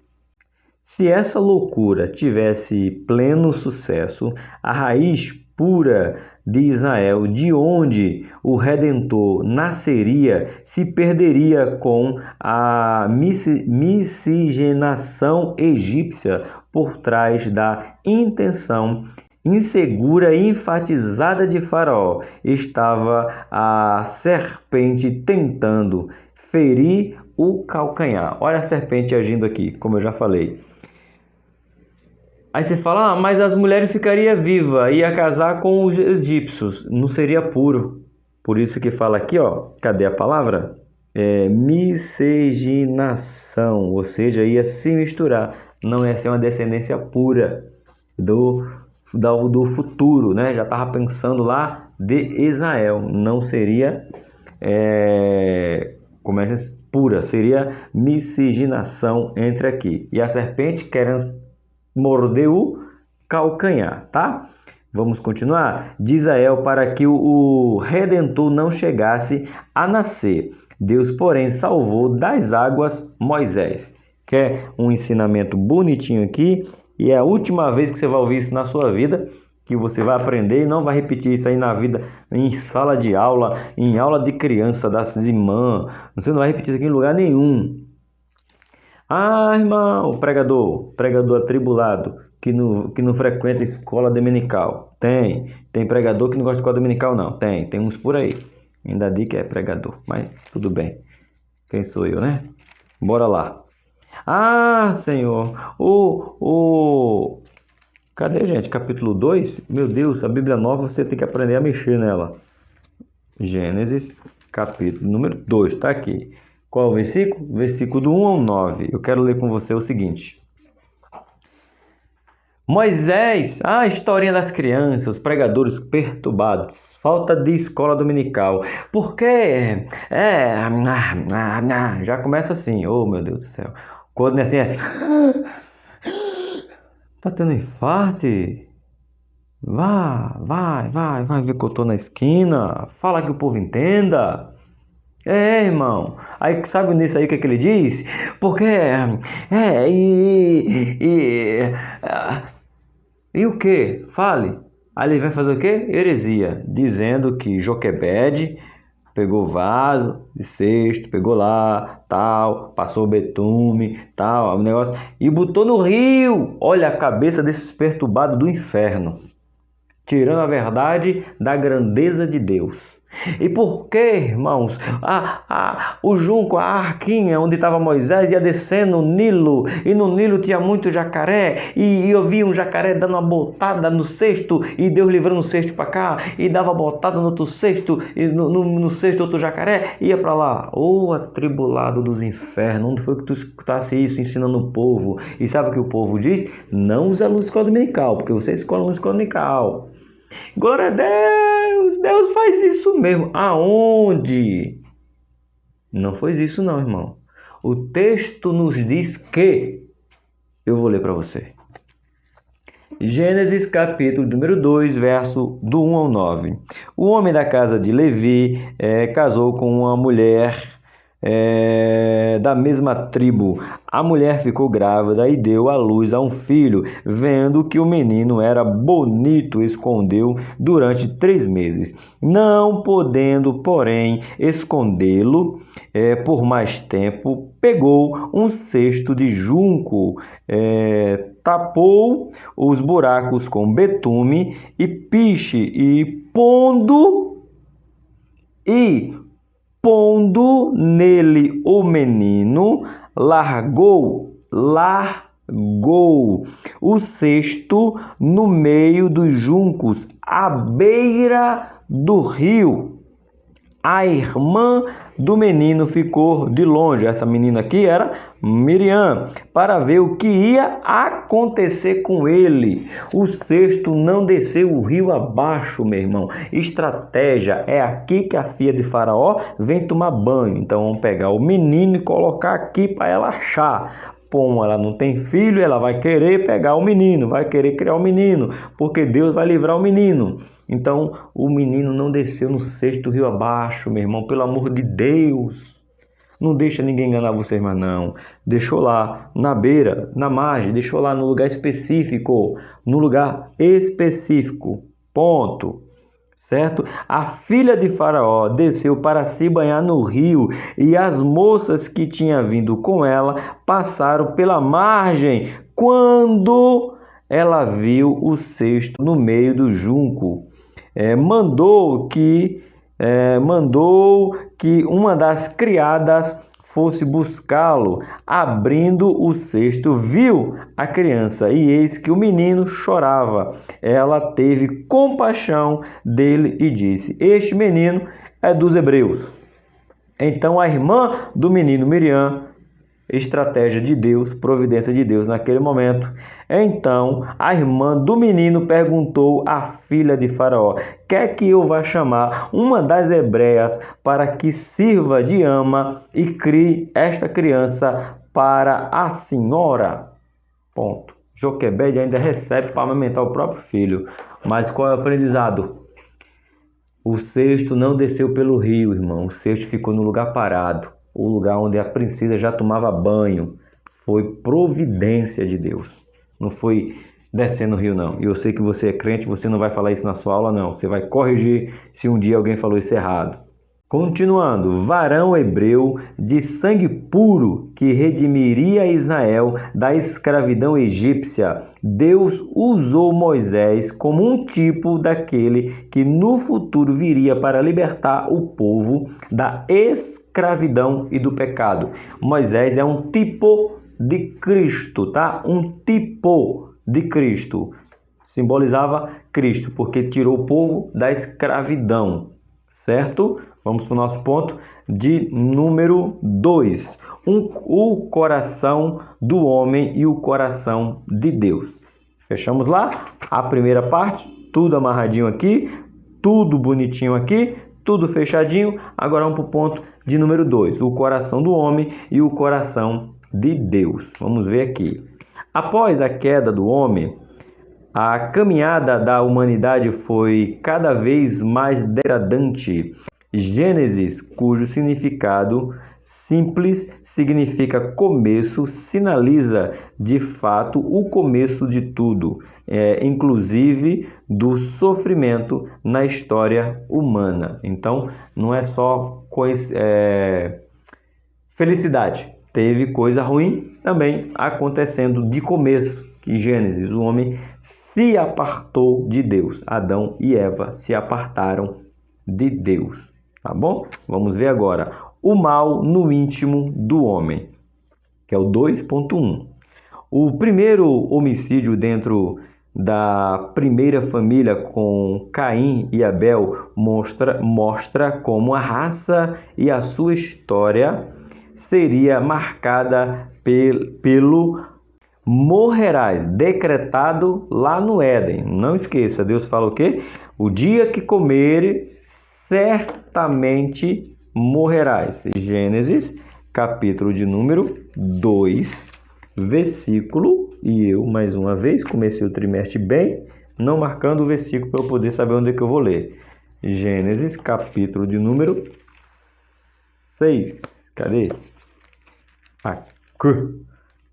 Se essa loucura tivesse pleno sucesso, a raiz pura de Israel, de onde o Redentor nasceria, se perderia com a miscigenação egípcia por trás da intenção insegura e enfatizada de Faraó. Estava a serpente tentando ferir o calcanhar. Olha a serpente agindo aqui, como eu já falei. Aí você fala, mas as mulheres ficariam vivas, ia casar com os egípcios, não seria puro. Por isso que fala aqui, ó, cadê a palavra? Miscigenação, ou seja, ia se misturar, não ia ser uma descendência pura do futuro, né? Já estava pensando lá de Israel, não seria pura, seria miscigenação entre aqui. E a serpente querendo morder o calcanhar, tá? Vamos continuar? De Israel, para que o Redentor não chegasse a nascer. Deus, porém, salvou das águas Moisés. Quer um ensinamento bonitinho aqui? E é a última vez que você vai ouvir isso na sua vida, que você vai aprender e não vai repetir isso aí na vida, em sala de aula, em aula de criança, das irmãs. Você não vai repetir isso aqui em lugar nenhum. Ah, irmão, pregador atribulado, que não frequenta escola dominical. Tem pregador que não gosta de escola dominical, não. Tem uns por aí. Ainda digo que é pregador, mas tudo bem. Quem sou eu, né? Bora lá. Ah, Senhor, cadê, gente? Capítulo 2? Meu Deus, a Bíblia nova, você tem que aprender a mexer nela. Gênesis, capítulo número 2, tá aqui. Qual o versículo? Versículo do 1 ao 9. Eu quero ler com você o seguinte. Moisés, a historinha das crianças, os pregadores perturbados, falta de escola dominical. Por quê? Já começa assim, oh meu Deus do céu. Quando é assim, tá tendo infarto? Vai ver que eu tô na esquina. Fala que o povo entenda. Irmão. Aí sabe nisso aí o que ele diz? Porque e o que? Fale. Aí ele vai fazer o quê? Heresia, dizendo que Joquebede pegou vaso de cesto, pegou lá, tal, passou betume, tal, o negócio, e botou no rio. Olha a cabeça desses perturbados do inferno, tirando a verdade da grandeza de Deus. E por que, irmãos, o junco, a arquinha onde estava Moisés ia descendo no Nilo, e no Nilo tinha muito jacaré, e eu via um jacaré dando uma botada no cesto, e Deus livrando o cesto para cá, e dava botada no outro cesto, e no cesto outro jacaré, ia para lá. Ô atribulado dos infernos, onde foi que tu escutasse isso ensinando o povo? E sabe o que o povo diz? Não usa a luz escola dominical, porque você escola luz escola dominical. Glória a Deus! Deus faz isso mesmo. Aonde? Não foi isso não, irmão. O texto nos diz que... Eu vou ler para você. Gênesis capítulo número 2, verso do 1 ao 9. O homem da casa de Levi casou com uma mulher da mesma tribo. A mulher ficou grávida e deu à luz a um filho. Vendo que o menino era bonito, escondeu durante 3 meses. Não podendo, porém, escondê-lo por mais tempo, pegou um cesto de junco, tapou os buracos com betume e piche, e pondo nele o menino, largou o cesto no meio dos juncos, à beira do rio. A irmã do menino ficou de longe. Essa menina aqui era Miriam, para ver o que ia acontecer com ele. O cesto não desceu o rio abaixo, meu irmão. Estratégia, é aqui que a filha de Faraó vem tomar banho. Então vamos pegar o menino e colocar aqui para ela achar. Como ela não tem filho, ela vai querer pegar o menino, vai querer criar o menino, porque Deus vai livrar o menino. Então, o menino não desceu no cesto rio abaixo, meu irmão, pelo amor de Deus. Não deixa ninguém enganar vocês, mas não. Deixou lá, na beira, na margem, deixou lá no lugar específico. Ponto. certo? A filha de Faraó desceu para se banhar no rio, e as moças que tinham vindo com ela passaram pela margem quando ela viu o cesto no meio do junco. Mandou que uma das criadas fosse buscá-lo. Abrindo o cesto, viu a criança, e eis que o menino chorava. Ela teve compaixão dele e disse: este menino é dos hebreus. Então a irmã do menino, Miriam, estratégia de Deus, providência de Deus naquele momento. Então a irmã do menino perguntou à filha de Faraó: quer que eu vá chamar uma das hebreias para que sirva de ama e crie esta criança para a senhora? Ponto. Joquebede ainda recebe para amamentar o próprio filho. Mas qual é o aprendizado? O cesto não desceu pelo rio, irmão. O cesto ficou no lugar parado. O lugar onde a princesa já tomava banho. Foi providência de Deus. Não foi descendo o rio, não. E eu sei que você é crente, você não vai falar isso na sua aula, não. Você vai corrigir se um dia alguém falou isso errado. Continuando, varão hebreu de sangue puro que redimiria Israel da escravidão egípcia. Deus usou Moisés como um tipo daquele que no futuro viria para libertar o povo da escravidão e do pecado. Moisés é um tipo de Cristo, tá? Um tipo de Cristo. Simbolizava Cristo, porque tirou o povo da escravidão, certo? Vamos para o nosso ponto de número 2. O coração do homem e o coração de Deus. Fechamos lá? A primeira parte, tudo amarradinho aqui, tudo bonitinho aqui, tudo fechadinho. Agora vamos para o ponto de número 2. O coração do homem e o coração de Deus. Vamos ver aqui. Após a queda do homem, a caminhada da humanidade foi cada vez mais degradante. Gênesis, cujo significado simples significa começo, sinaliza de fato o começo de tudo, inclusive do sofrimento na história humana. Então, não é só felicidade, teve coisa ruim também acontecendo de começo. Em Gênesis, o homem se apartou de Deus. Adão e Eva se apartaram de Deus. Tá bom? Vamos ver agora o mal no íntimo do homem, que é o 2.1. O primeiro homicídio dentro da primeira família com Caim e Abel mostra como a raça e a sua história seria marcada pelo morrerás, decretado lá no Éden. Não esqueça, Deus fala o quê? O dia que comeres, certamente morrerás. Gênesis, capítulo de número 2, versículo, e eu, mais uma vez, comecei o trimestre bem, não marcando o versículo para eu poder saber onde é que eu vou ler. Gênesis, capítulo de número 6. Cadê? Aqui.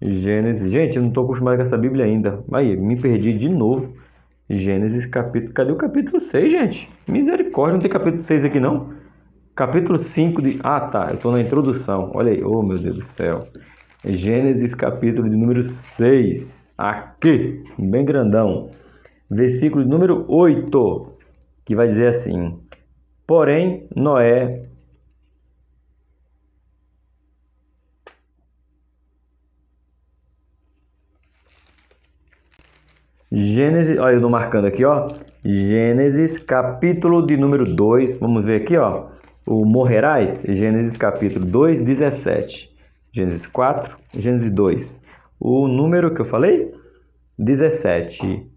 Gênesis. Gente, eu não estou acostumado com essa Bíblia ainda. Aí, me perdi de novo. Gênesis, capítulo... Cadê o capítulo 6, gente? Misericórdia, não tem capítulo 6 aqui, não? Capítulo 5 de... Ah, tá. Eu estou na introdução. Olha aí. Oh, meu Deus do céu. Gênesis, capítulo de número 6. Aqui. Bem grandão. Versículo de número 8. Que vai dizer assim. Porém, Noé... Gênesis, olha eu tô marcando aqui, ó. Gênesis, capítulo de número 2. Vamos ver aqui, ó. O morrerás, Gênesis, capítulo 2, 17. Gênesis 4, Gênesis 2. O número que eu falei? 17.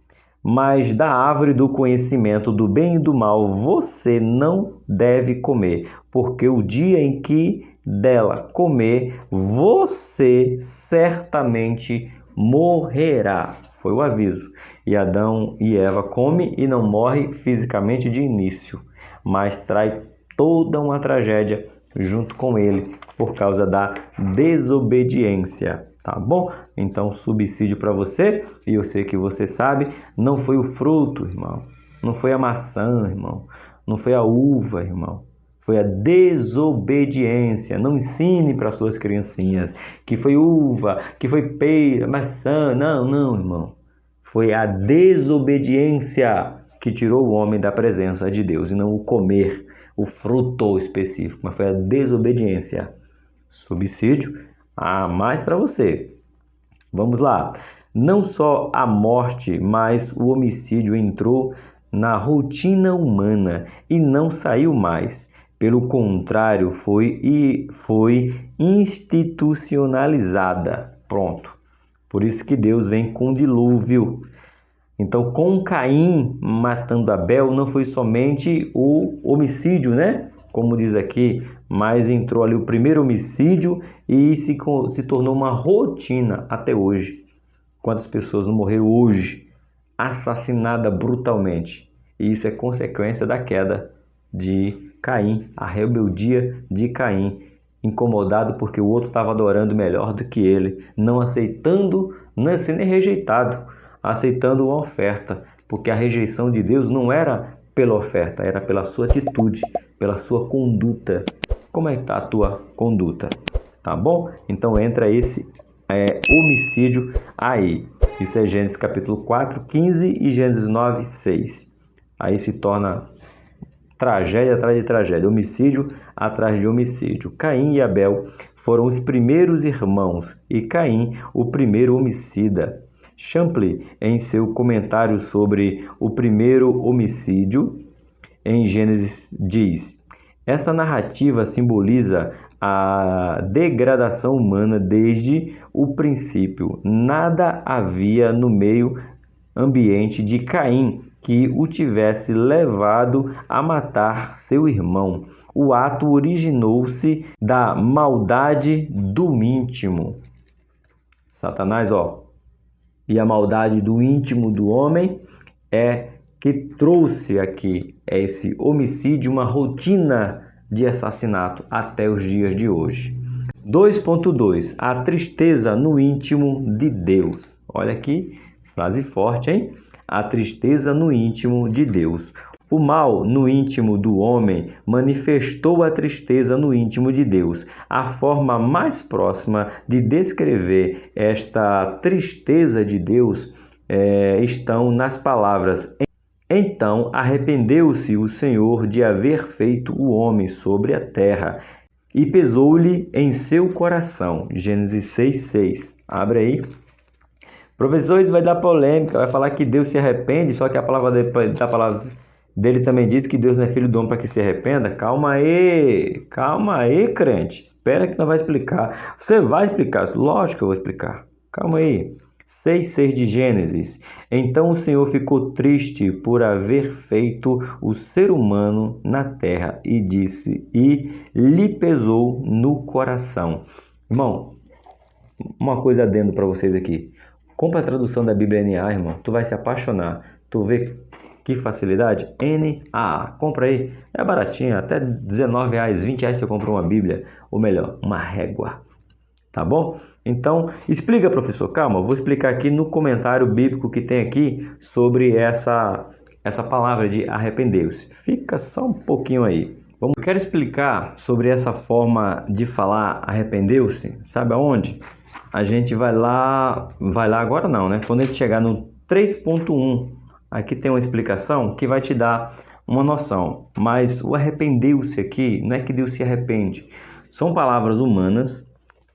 Mas da árvore do conhecimento do bem e do mal você não deve comer, porque o dia em que dela comer, você certamente morrerá. Foi o aviso. E Adão e Eva comem e não morrem fisicamente de início, mas traz toda uma tragédia junto com ele por causa da desobediência, tá bom? Então, subsídio para você, e eu sei que você sabe, não foi o fruto, irmão. Não foi a maçã, irmão. Não foi a uva, irmão. Foi a desobediência. Não ensine para suas criancinhas que foi uva, que foi pera, maçã. Não, não, irmão. Foi a desobediência que tirou o homem da presença de Deus, e não o comer, o fruto específico, mas foi a desobediência. Subsídio, mais para você. Vamos lá. Não só a morte, mas o homicídio entrou na rotina humana e não saiu mais. Pelo contrário, foi institucionalizada. Pronto. Por isso que Deus vem com o dilúvio. Então, com Caim matando Abel, não foi somente o homicídio, né? Como diz aqui, mas entrou ali o primeiro homicídio e se tornou uma rotina até hoje. Quantas pessoas não morreram hoje, assassinadas brutalmente? E isso é consequência da queda de Caim, a rebeldia de Caim, incomodado porque o outro estava adorando melhor do que ele, não aceitando, não sendo rejeitado, aceitando uma oferta, porque a rejeição de Deus não era pela oferta, era pela sua atitude, pela sua conduta. Como é que está a tua conduta? Tá bom? Então entra esse homicídio aí. Isso é Gênesis capítulo 4, 15 e Gênesis 9, 6. Aí se torna tragédia atrás de tragédia, homicídio atrás de homicídio. Caim e Abel foram os primeiros irmãos e Caim o primeiro homicida. Champlin, em seu comentário sobre o primeiro homicídio, em Gênesis, diz: essa narrativa simboliza a degradação humana desde o princípio. Nada havia no meio ambiente de Caim que o tivesse levado a matar seu irmão. O ato originou-se da maldade do íntimo. Satanás, e a maldade do íntimo do homem é que trouxe aqui esse homicídio, uma rotina de assassinato até os dias de hoje. 2.2. A tristeza no íntimo de Deus. Olha aqui, frase forte, hein? A tristeza no íntimo de Deus. O mal no íntimo do homem manifestou a tristeza no íntimo de Deus. A forma mais próxima de descrever esta tristeza de Deus estão nas palavras: então arrependeu-se o Senhor de haver feito o homem sobre a terra, e pesou-lhe em seu coração. Gênesis 6:6. Abre aí. Professores, vai dar polêmica, vai falar que Deus se arrepende, só que a palavra dele também diz que Deus não é filho do homem para que se arrependa. Calma aí, crente. Espera que nós vamos explicar. Você vai explicar, lógico que eu vou explicar. Calma aí. 6:6 de Gênesis. Então o Senhor ficou triste por haver feito o ser humano na terra e disse, e lhe pesou no coração. Irmão, uma coisa adendo para vocês aqui. Compra a tradução da Bíblia NA, irmão. Tu vai se apaixonar. Tu vê que facilidade? NA. Compra aí. É baratinho. Até R$19, R$20 você compra uma Bíblia. Ou melhor, uma régua. Tá bom? Então, explica, professor. Calma, eu vou explicar aqui no comentário bíblico que tem aqui sobre essa palavra de arrependeu-se. Fica só um pouquinho aí. Eu quero explicar sobre essa forma de falar arrependeu-se. Sabe aonde? A gente vai lá agora não, né? Quando a gente chegar no 3.1, aqui tem uma explicação que vai te dar uma noção. Mas o arrependeu-se aqui não é que Deus se arrepende. São palavras humanas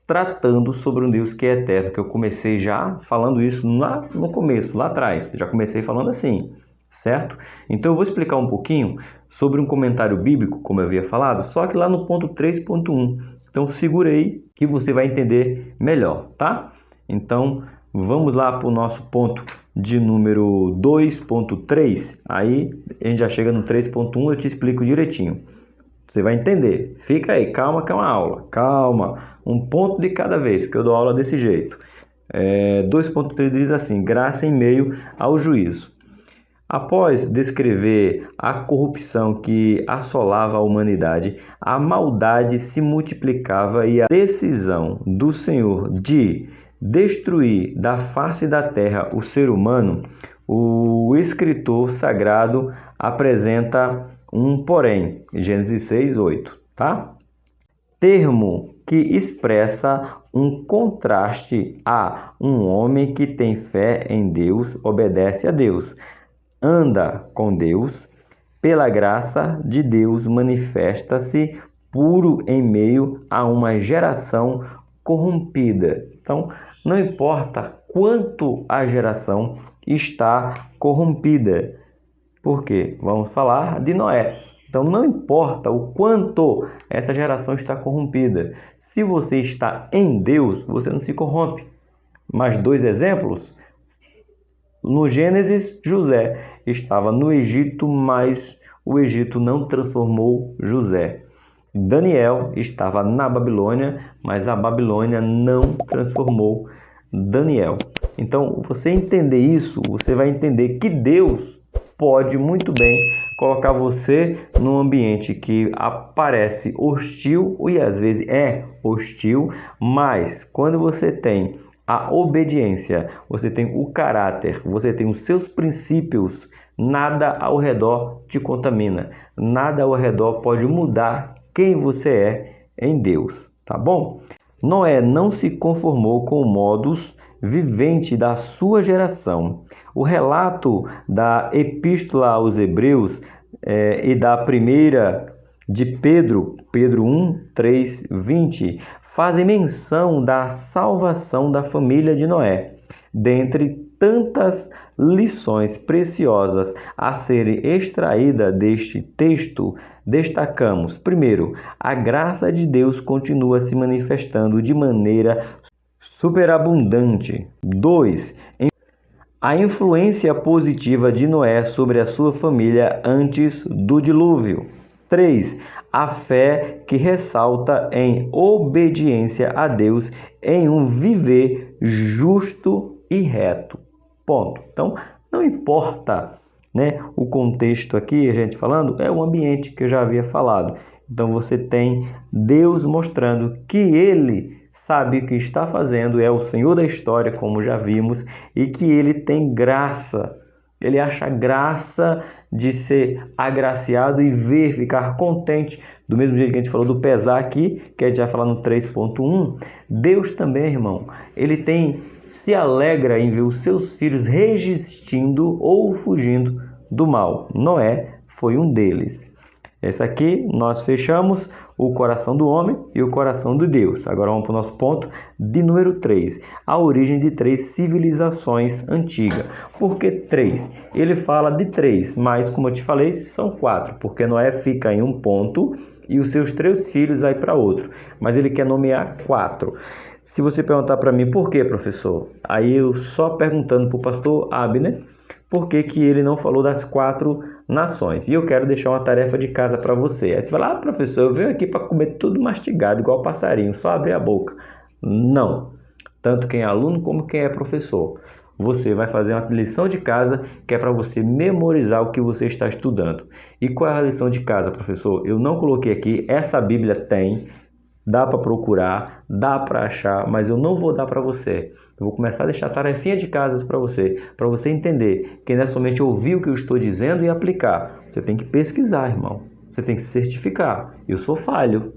tratando sobre um Deus que é eterno, que eu comecei já falando isso lá no começo, lá atrás. Já comecei falando assim, certo? Então eu vou explicar um pouquinho sobre um comentário bíblico, como eu havia falado, só que lá no ponto 3.1. Então segura aí que você vai entender melhor, tá? Então vamos lá para o nosso ponto de número 2.3. Aí a gente já chega no 3.1, eu te explico direitinho. Você vai entender. Fica aí, calma que é uma aula. Calma, um ponto de cada vez, que eu dou aula desse jeito. 2.3 diz assim, graça em meio ao juízo. Após descrever a corrupção que assolava a humanidade, a maldade se multiplicava e a decisão do Senhor de destruir da face da terra o ser humano o escritor sagrado apresenta um porém, Gênesis 6:8, tá? Termo que expressa um contraste a um homem que tem fé em Deus, obedece a Deus, anda com Deus, pela graça de Deus manifesta-se puro em meio a uma geração corrompida. Então, não importa quanto a geração está corrompida. Por quê? Vamos falar de Noé. Então, não importa o quanto essa geração está corrompida. Se você está em Deus, você não se corrompe. Mais 2 exemplos. No Gênesis, José estava no Egito, mas o Egito não transformou José. Daniel estava na Babilônia, mas a Babilônia não transformou Daniel. Então, você entender isso, você vai entender que Deus pode muito bem colocar você num ambiente que aparece hostil e às vezes é hostil, mas quando você tem a obediência, você tem o caráter, você tem os seus princípios, nada ao redor te contamina, nada ao redor pode mudar quem você é em Deus, tá bom? Noé não se conformou com o modus vivente da sua geração. O relato da Epístola aos Hebreus e da primeira de Pedro 1, 3, 20, fazem menção da salvação da família de Noé. Dentre tantas lições preciosas a serem extraídas deste texto, destacamos, primeiro, a graça de Deus continua se manifestando de maneira superabundante. 2. A influência positiva de Noé sobre a sua família antes do dilúvio. 3. A fé que ressalta em obediência a Deus em um viver justo e reto. Ponto. Então, não importa, né, o contexto aqui, a gente falando, é o ambiente que eu já havia falado. Então, você tem Deus mostrando que Ele sabe o que está fazendo, é o Senhor da história, como já vimos, e que Ele tem graça. Ele acha graça de ser agraciado e ver, ficar contente. Do mesmo jeito que a gente falou do pesar aqui, que a gente vai falar no 3.1, Deus também, irmão, Ele se alegra em ver os seus filhos resistindo ou fugindo do mal. Noé foi um deles. Esse aqui nós fechamos o coração do homem e o coração de Deus. Agora vamos para o nosso ponto de número 3. A origem de 3 civilizações antigas. Por que 3? Ele fala de 3, mas como eu te falei, são 4. Porque Noé fica em um ponto e os seus 3 filhos vai para outro. Mas ele quer nomear 4. Se você perguntar para mim, por que, professor? Aí eu só perguntando para o pastor Abner, por que ele não falou das 4 nações? E eu quero deixar uma tarefa de casa para você. Aí você fala, professor, eu venho aqui para comer tudo mastigado, igual passarinho, só abrir a boca. Não. Tanto quem é aluno como quem é professor. Você vai fazer uma lição de casa que é para você memorizar o que você está estudando. E qual é a lição de casa, professor? Eu não coloquei aqui, essa Bíblia tem, dá para procurar, dá para achar, mas eu não vou dar para você. Eu vou começar a deixar tarefinha de casa para você entender que não é somente ouvir o que eu estou dizendo e aplicar. Você tem que pesquisar, irmão. Você tem que se certificar. Eu sou falho.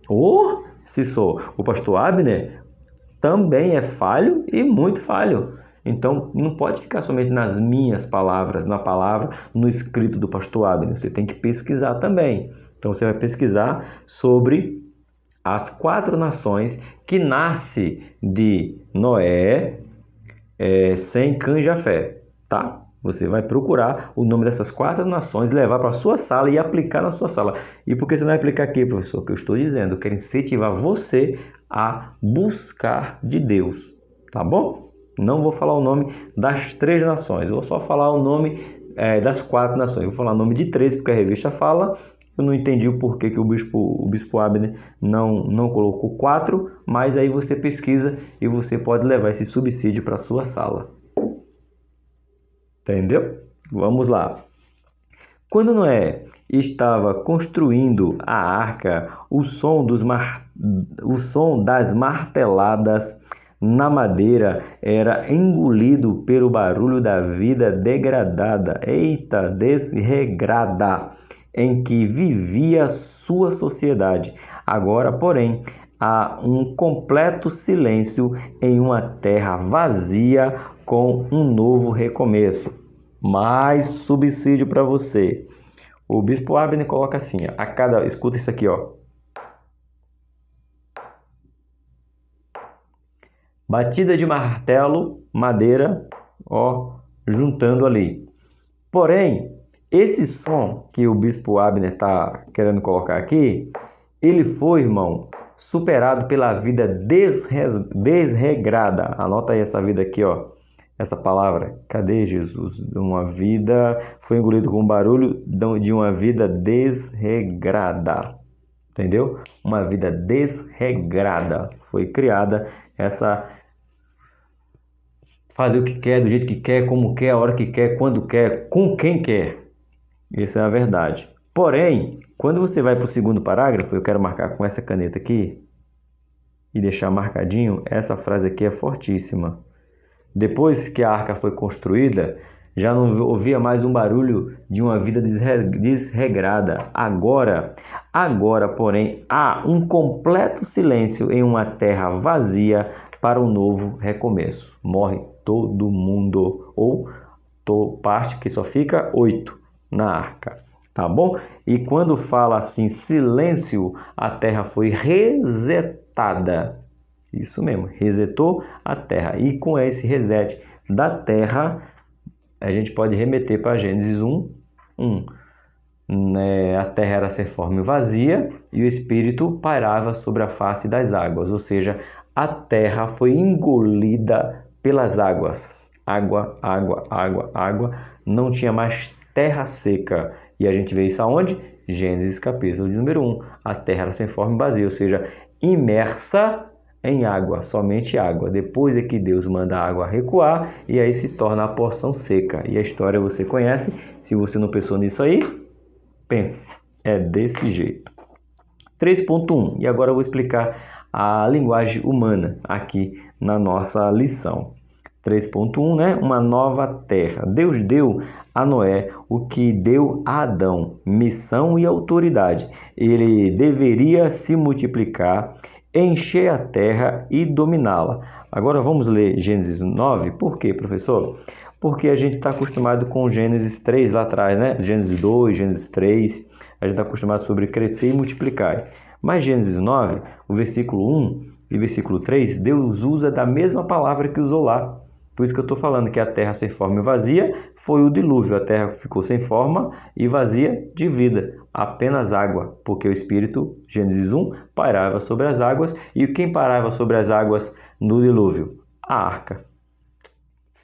Ou, se sou o pastor Abner, também é falho e muito falho. Então, não pode ficar somente nas minhas palavras, na palavra, no escrito do pastor Abner. Você tem que pesquisar também. Então, você vai pesquisar sobre as 4 nações que nasce de Noé, Sem, Cã e Jafé, tá? Você vai procurar o nome dessas 4 nações, levar para a sua sala e aplicar na sua sala. E por que você não vai aplicar aqui, professor? O que eu estou dizendo, eu quero incentivar você a buscar de Deus, tá bom? Não vou falar o nome das 3 nações, eu vou só falar o nome das 4 nações. Eu vou falar o nome de 3, porque a revista fala. Eu não entendi o porquê que o bispo Abner não colocou 4, mas aí você pesquisa e você pode levar esse subsídio para a sua sala. Entendeu? Vamos lá. Quando Noé estava construindo a arca, o som das marteladas na madeira era engolido pelo barulho da vida degradada, desregrada, em que vivia sua sociedade. Agora, porém, há um completo silêncio em uma terra vazia com um novo recomeço. Mais subsídio para você. O Bispo Abner coloca assim, ó, escuta isso aqui, ó. Batida de martelo, madeira, ó, juntando ali. Porém, esse som que o Bispo Abner está querendo colocar aqui, ele foi, irmão, superado pela vida desregrada. Anota aí essa vida aqui, ó. Essa palavra. Cadê Jesus? Uma vida foi engolido com o barulho de uma vida desregrada. Entendeu? Uma vida desregrada. Foi criada essa fazer o que quer, do jeito que quer, como quer, a hora que quer, quando quer, com quem quer. Isso é a verdade. Porém, quando você vai para o segundo parágrafo, eu quero marcar com essa caneta aqui e deixar marcadinho, essa frase aqui é fortíssima. Depois que a arca foi construída, já não ouvia mais um barulho de uma vida desregrada. Agora, porém, há um completo silêncio em uma terra vazia para um novo recomeço. Morre todo mundo, ou parte que só fica 8 na arca, tá bom? E quando fala assim, silêncio, a terra foi resetada. Isso mesmo, resetou a terra. E com esse reset da terra, a gente pode remeter para Gênesis 1:1. A terra era sem forma e vazia, e o Espírito pairava sobre a face das águas, ou seja, a terra foi engolida pelas águas. Água, água, água, água. Não tinha mais terra seca. E a gente vê isso aonde? Gênesis capítulo de número 1. A terra era sem forma e vazia, ou seja, imersa em água, somente água. Depois é que Deus manda a água recuar e aí se torna a porção seca. E a história você conhece. Se você não pensou nisso aí, pense. É desse jeito. 3.1. E agora eu vou explicar a linguagem humana aqui na nossa lição. 3.1, né? Uma nova terra. Deus deu a Noé o que deu a Adão, missão e autoridade. Ele deveria se multiplicar, encher a terra e dominá-la. Agora vamos ler Gênesis 9. Por quê, professor? Porque a gente está acostumado com Gênesis 3 lá atrás, né? Gênesis 2, Gênesis 3. A gente está acostumado sobre crescer e multiplicar. Mas Gênesis 9, o versículo 1 e versículo 3, Deus usa da mesma palavra que usou lá. Por isso que eu estou falando que a terra sem forma e vazia foi o dilúvio. A terra ficou sem forma e vazia de vida. Apenas água, porque o Espírito, Gênesis 1, pairava sobre as águas. E quem pairava sobre as águas no dilúvio? A arca.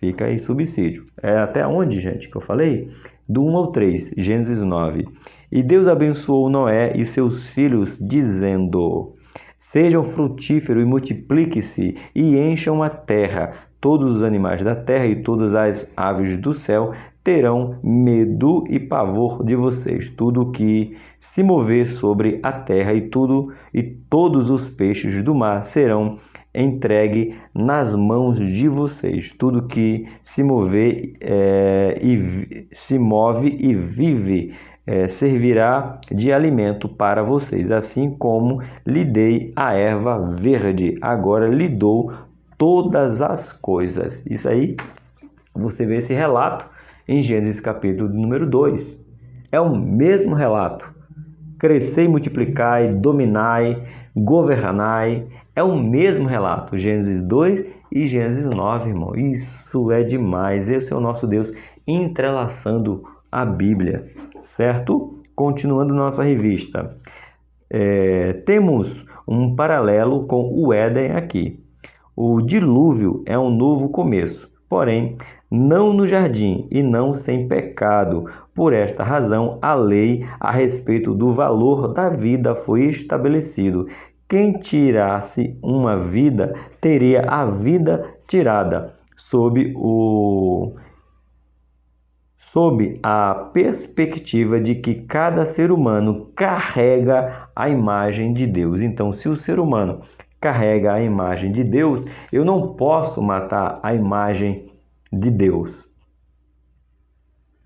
Fica aí subsídio. É até onde, gente, que eu falei? Do 1 ao 3, Gênesis 9. E Deus abençoou Noé e seus filhos, dizendo: sejam frutíferos e multipliquem-se e encham a terra. Todos os animais da terra e todas as aves do céu terão medo e pavor de vocês. Tudo que se mover sobre a terra e todos os peixes do mar serão entregue nas mãos de vocês. Tudo que se mover se move e vive servirá de alimento para vocês. Assim como lhe dei a erva verde, agora lhe dou todas as coisas. Isso aí, você vê esse relato em Gênesis capítulo número 2. É o mesmo relato. Crescei, multiplicai, dominai, governai. É o mesmo relato. Gênesis 2 e Gênesis 9, irmão. Isso é demais. Esse é o nosso Deus entrelaçando a Bíblia, certo? Continuando nossa revista. Temos um paralelo com o Éden aqui. O dilúvio é um novo começo, porém, não no jardim e não sem pecado. Por esta razão, a lei a respeito do valor da vida foi estabelecido. Quem tirasse uma vida, teria a vida tirada, sob a perspectiva de que cada ser humano carrega a imagem de Deus. Então, se o ser humano carrega a imagem de Deus, eu não posso matar a imagem de Deus.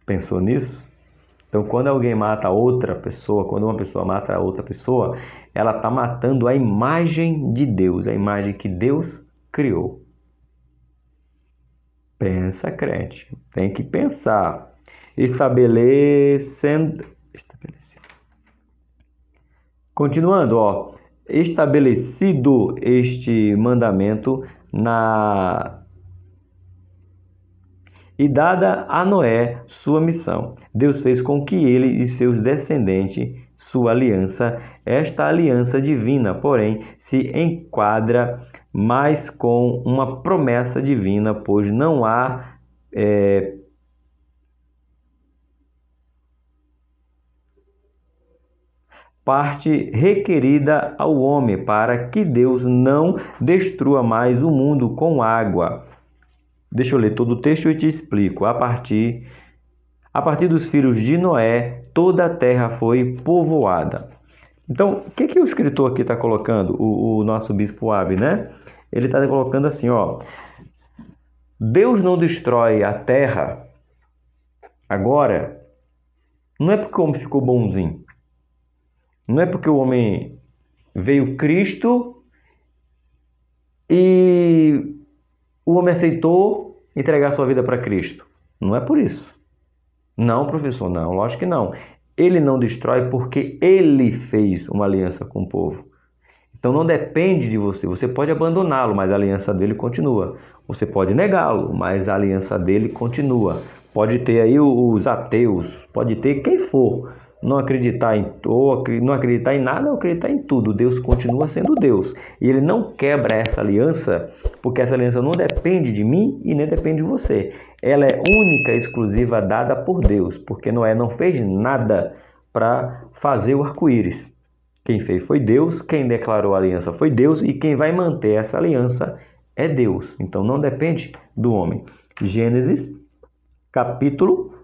Pensou nisso? Então, quando alguém mata outra pessoa, quando uma pessoa mata outra pessoa, ela está matando a imagem de Deus, a imagem que Deus criou. Pensa, crente. Tem que pensar. Continuando, ó. Estabelecido este mandamento e dada a Noé sua missão, Deus fez com que ele e seus descendentes, sua aliança, esta aliança divina, porém, se enquadra mais com uma promessa divina, pois não há parte requerida ao homem para que Deus não destrua mais o mundo com água. Deixa eu ler todo o texto e te explico. A partir dos filhos de Noé, toda a terra foi povoada. Então, o que o escritor aqui está colocando? O nosso bispo Abi, né? Ele está colocando assim, ó. Deus não destrói a terra agora, não é porque o homem ficou bonzinho. Não é porque o homem veio Cristo e o homem aceitou entregar sua vida para Cristo. Não é por isso. Não, professor, não. Lógico que não. Ele não destrói porque ele fez uma aliança com o povo. Então não depende de você. Você pode abandoná-lo, mas a aliança dele continua. Você pode negá-lo, mas a aliança dele continua. Pode ter aí os ateus, pode ter quem for. Não acreditar em nada ou acreditar em tudo. Deus continua sendo Deus. E Ele não quebra essa aliança, porque essa aliança não depende de mim e nem depende de você. Ela é única e exclusiva dada por Deus, porque Noé não fez nada para fazer o arco-íris. Quem fez foi Deus, quem declarou a aliança foi Deus e quem vai manter essa aliança é Deus. Então não depende do homem. Gênesis capítulo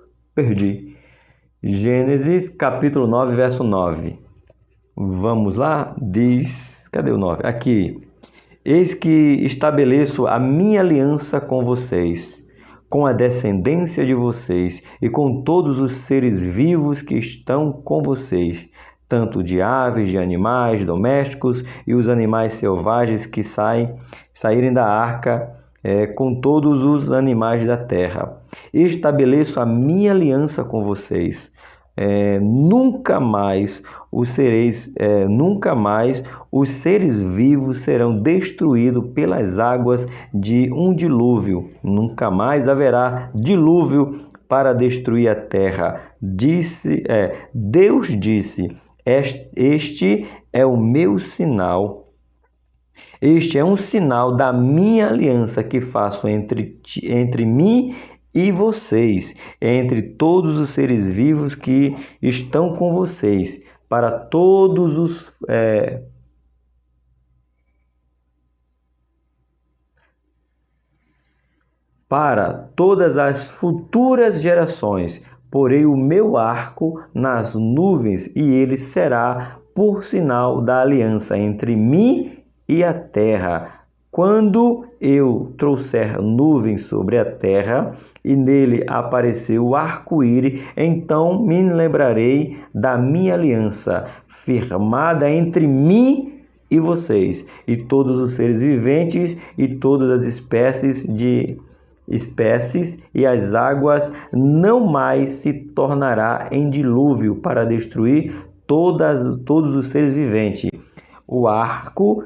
9, verso 9. Vamos lá? Diz, cadê o 9? Aqui. Eis que estabeleço a minha aliança com vocês, com a descendência de vocês e com todos os seres vivos que estão com vocês, tanto de aves, de animais domésticos e os animais selvagens que saírem da arca, com todos os animais da terra. Estabeleço a minha aliança com vocês. Nunca mais os seres vivos serão destruídos pelas águas de um dilúvio. Nunca mais haverá dilúvio para destruir a terra. Deus disse: este é o meu sinal. Este é um sinal da minha aliança que faço entre mim e vocês, entre todos os seres vivos que estão com vocês, para todas as futuras gerações. Porei o meu arco nas nuvens e ele será por sinal da aliança entre mim e a terra. Quando eu trouxer nuvens sobre a terra e nele aparecer o arco-íris, então me lembrarei da minha aliança firmada entre mim e vocês, e todos os seres viventes e todas as espécies e as águas não mais se tornará em dilúvio para destruir todos os seres viventes. O arco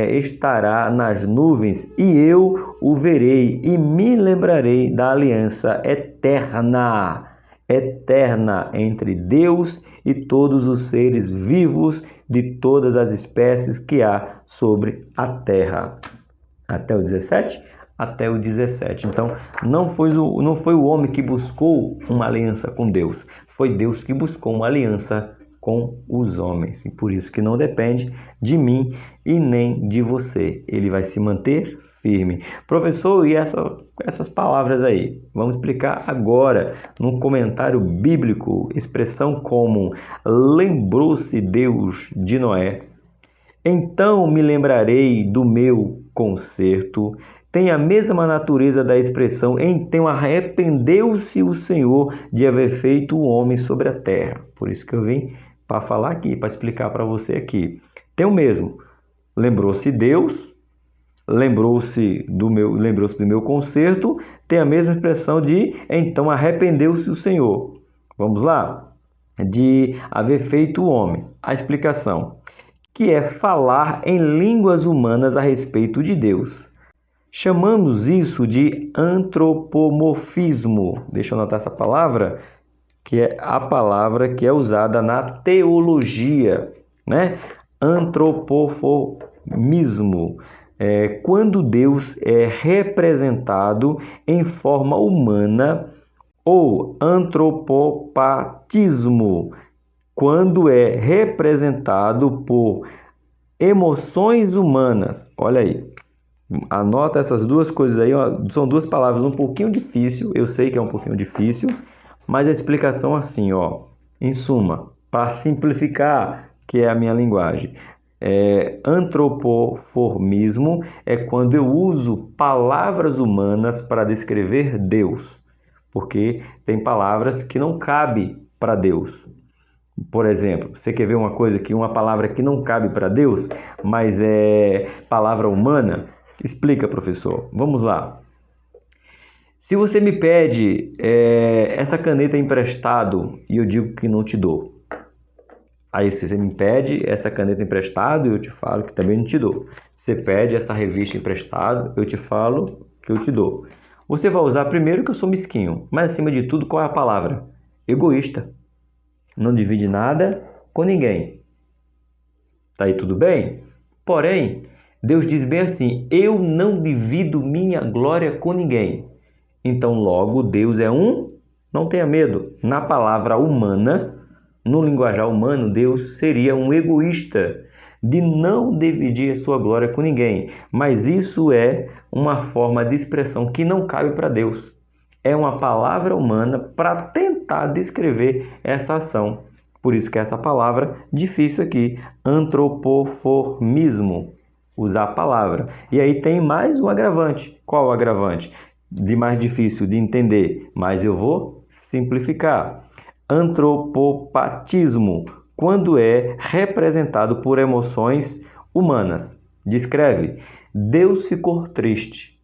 estará nas nuvens e eu o verei e me lembrarei da aliança eterna entre Deus e todos os seres vivos de todas as espécies que há sobre a terra. Até o 17? Até o 17. Então, não foi o homem que buscou uma aliança com Deus, foi Deus que buscou uma aliança com os homens. E por isso que não depende de mim e nem de você. Ele vai se manter firme. Professor, e essas palavras aí? Vamos explicar agora no comentário bíblico. Expressão como lembrou-se Deus de Noé. Então me lembrarei do meu conserto. Tem a mesma natureza da expressão, então arrependeu-se o Senhor de haver feito o homem sobre a terra. Por isso que eu vim para falar aqui, para explicar para você aqui. Tem o mesmo. Lembrou-se Deus, lembrou-se do meu conserto, tem a mesma expressão de então arrependeu-se o Senhor. Vamos lá? De haver feito o homem. A explicação, que é falar em línguas humanas a respeito de Deus. Chamamos isso de antropomorfismo. Deixa eu anotar essa palavra, que é a palavra que é usada na teologia, né? Antropomorfismo. Quando Deus é representado em forma humana, ou antropopatismo, quando é representado por emoções humanas. Olha aí, anota essas duas coisas aí, ó. São duas palavras um pouquinho difícil, eu sei que é um pouquinho difícil, mas a explicação assim, ó, em suma, para simplificar, que é a minha linguagem. Antropoformismo é quando eu uso palavras humanas para descrever Deus, porque tem palavras que não cabem para Deus. Por exemplo, você quer ver uma palavra que não cabe para Deus, mas é palavra humana? Explica, professor. Vamos lá. Se você me pede essa caneta emprestado e eu digo que não te dou. Aí se você me pede essa caneta emprestado e eu te falo que também não te dou. Você pede essa revista emprestado, eu te falo que eu te dou. Você vai usar primeiro que eu sou mesquinho, mas acima de tudo, qual é a palavra? Egoísta. Não divide nada com ninguém. Tá aí tudo bem? Porém, Deus diz bem assim, eu não divido minha glória com ninguém. Então, logo, Deus é um, não tenha medo. Na palavra humana, no linguajar humano, Deus seria um egoísta, de não dividir a sua glória com ninguém. Mas isso é uma forma de expressão que não cabe para Deus. É uma palavra humana para tentar descrever essa ação. Por isso que essa palavra difícil aqui, antropoformismo, usar a palavra. E aí tem mais um agravante. Qual o agravante? De mais difícil de entender, mas eu vou simplificar. Antropopatismo, quando é representado por emoções humanas. Descreve, Deus ficou triste.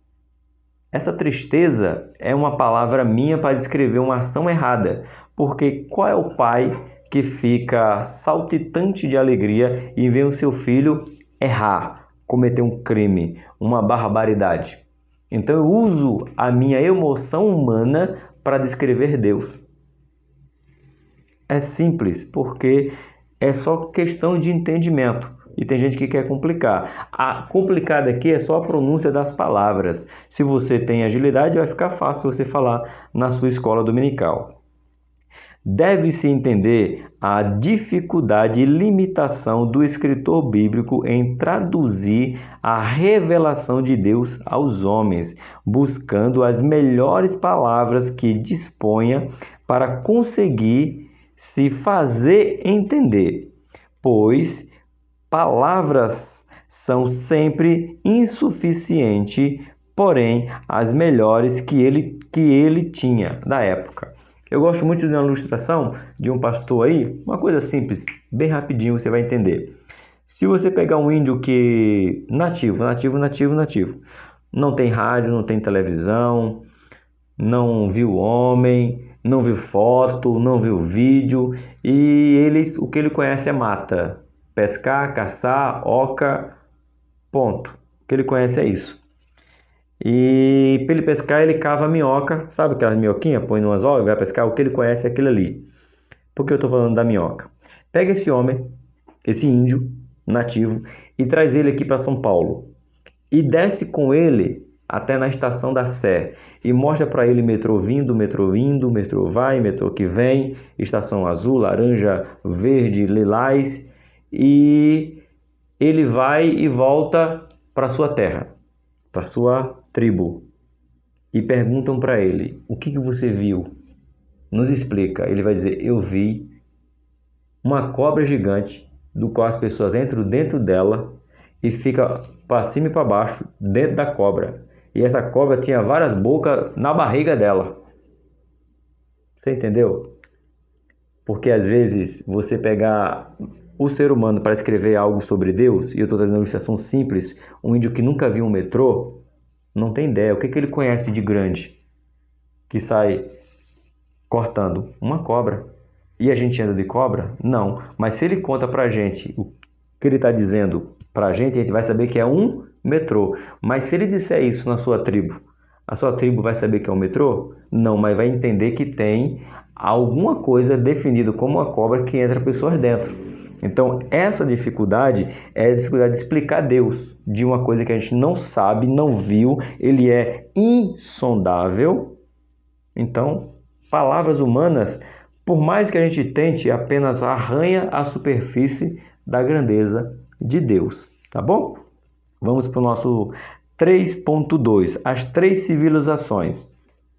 Essa tristeza é uma palavra minha para descrever uma ação errada, porque qual é o pai que fica saltitante de alegria e vê o seu filho errar, cometer um crime, uma barbaridade? Então eu uso a minha emoção humana para descrever Deus. É simples, porque é só questão de entendimento. E tem gente que quer complicar. A complicada aqui é só a pronúncia das palavras. Se você tem agilidade, vai ficar fácil você falar na sua escola dominical. Deve-se entender a dificuldade e limitação do escritor bíblico em traduzir a revelação de Deus aos homens, buscando as melhores palavras que disponha para conseguir se fazer entender, pois palavras são sempre insuficientes, porém as melhores que ele tinha da época. Eu gosto muito de uma ilustração de um pastor aí, uma coisa simples, bem rapidinho você vai entender. Se você pegar um índio que nativo, não tem rádio, não tem televisão, não viu homem, não viu foto, não viu vídeo, e o que ele conhece é mata, pescar, caçar, oca, ponto. O que ele conhece é isso. E para ele pescar, ele cava a minhoca, sabe aquelas minhoquinhas, põe no anzol e vai pescar, o que ele conhece é aquilo ali. Por que eu estou falando da minhoca? Pega esse homem, esse índio nativo, e traz ele aqui para São Paulo. E desce com ele até na estação da Sé. E mostra para ele metrô vindo, metrô indo, metrô vai, metrô que vem, estação azul, laranja, verde, lilás. E ele vai e volta para sua terra, para sua tribo. E perguntam para ele, o que você viu? Nos explica. Ele vai dizer, eu vi uma cobra gigante do qual as pessoas entram dentro dela e ficam para cima e para baixo dentro da cobra. E essa cobra tinha várias bocas na barriga dela. Você entendeu? Porque às vezes você pegar o ser humano para escrever algo sobre Deus, e eu estou trazendo uma ilustração simples, um índio que nunca viu um metrô, não tem ideia. O que ele conhece de grande que sai cortando? Uma cobra. E a gente anda de cobra? Não. Mas se ele conta pra gente o que ele está dizendo pra gente, a gente vai saber que é um metrô. Mas se ele disser isso na sua tribo, a sua tribo vai saber que é um metrô? Não, mas vai entender que tem alguma coisa definida como uma cobra que entra pessoas dentro. Então, essa dificuldade é a dificuldade de explicar Deus, de uma coisa que a gente não sabe, não viu, ele é insondável. Então, palavras humanas, por mais que a gente tente, apenas arranha a superfície da grandeza de Deus, tá bom? Vamos para o nosso 3.2, as 3 civilizações.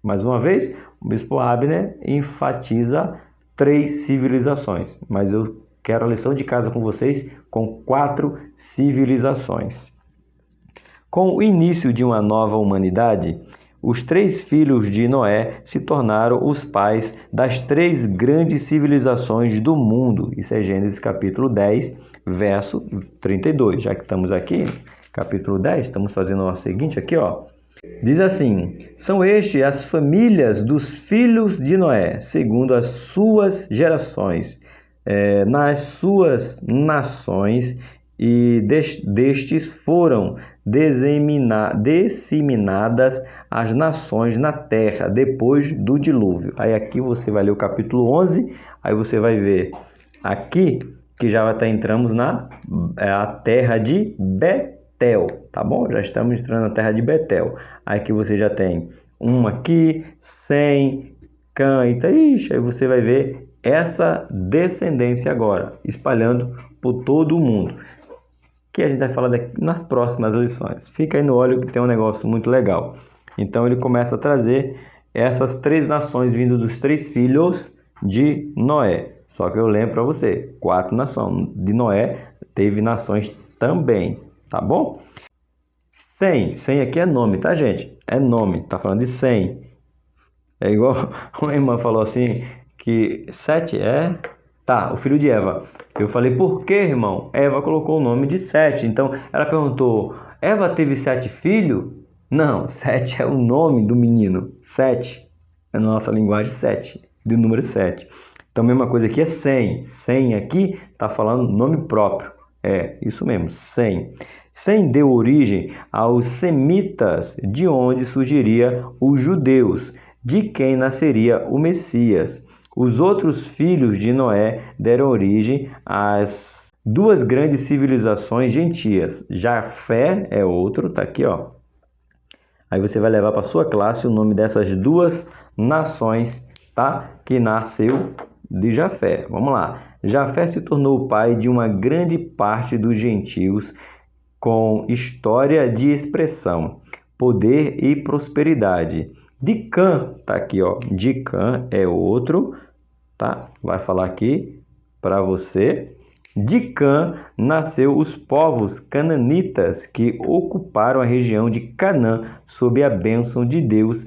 Mais uma vez, o Bispo Abner enfatiza 3 civilizações, mas eu quero a lição de casa com vocês com 4 civilizações. Com o início de uma nova humanidade, os 3 filhos de Noé se tornaram os pais das 3 grandes civilizações do mundo. Isso é Gênesis capítulo 10, verso 32. Já que estamos aqui, capítulo 10, estamos fazendo o seguinte aqui, ó. Diz assim: são estes as famílias dos filhos de Noé, segundo as suas gerações, nas suas nações, e destes foram disseminadas as nações na terra depois do dilúvio. Aí aqui você vai ler o capítulo 11, aí você vai ver aqui que já até entramos na a terra de Betel, tá bom? Já estamos entrando na terra de Betel. Aí que você já tem uma aqui, Sem, Cã, e aí você vai ver essa descendência agora, espalhando por todo o mundo, que a gente vai falar nas próximas lições. Fica aí no olho que tem um negócio muito legal. Então ele começa a trazer essas 3 nações vindo dos 3 filhos de Noé. Só que eu lembro para você, 4 nações. De Noé teve nações também, tá bom? Sem aqui é nome, tá, gente? É nome, tá falando de Sem. É igual uma irmã falou assim, que Sete o filho de Eva. Eu falei, por que, irmão? Eva colocou o nome de Sete. Então, ela perguntou, Eva teve 7 filhos? Não, Sete é o nome do menino. Sete, é na nossa linguagem 7, do número 7. Então, a mesma coisa aqui é Sem. Sem aqui está falando nome próprio. É, isso mesmo, Sem. Sem deu origem aos semitas, de onde surgiria os judeus, de quem nasceria o Messias. Os outros filhos de Noé deram origem às 2 grandes civilizações gentias. Jafé é outro, tá aqui, ó. Aí você vai levar para sua classe o nome dessas 2 nações, tá? Que nasceu de Jafé. Vamos lá. Jafé se tornou o pai de uma grande parte dos gentios, com história de expressão, poder e prosperidade. De Cã, tá aqui, ó. De Cã é outro, tá? Vai falar aqui para você. De Cã nasceu os povos cananitas, que ocuparam a região de Canaã sob a bênção de Deus,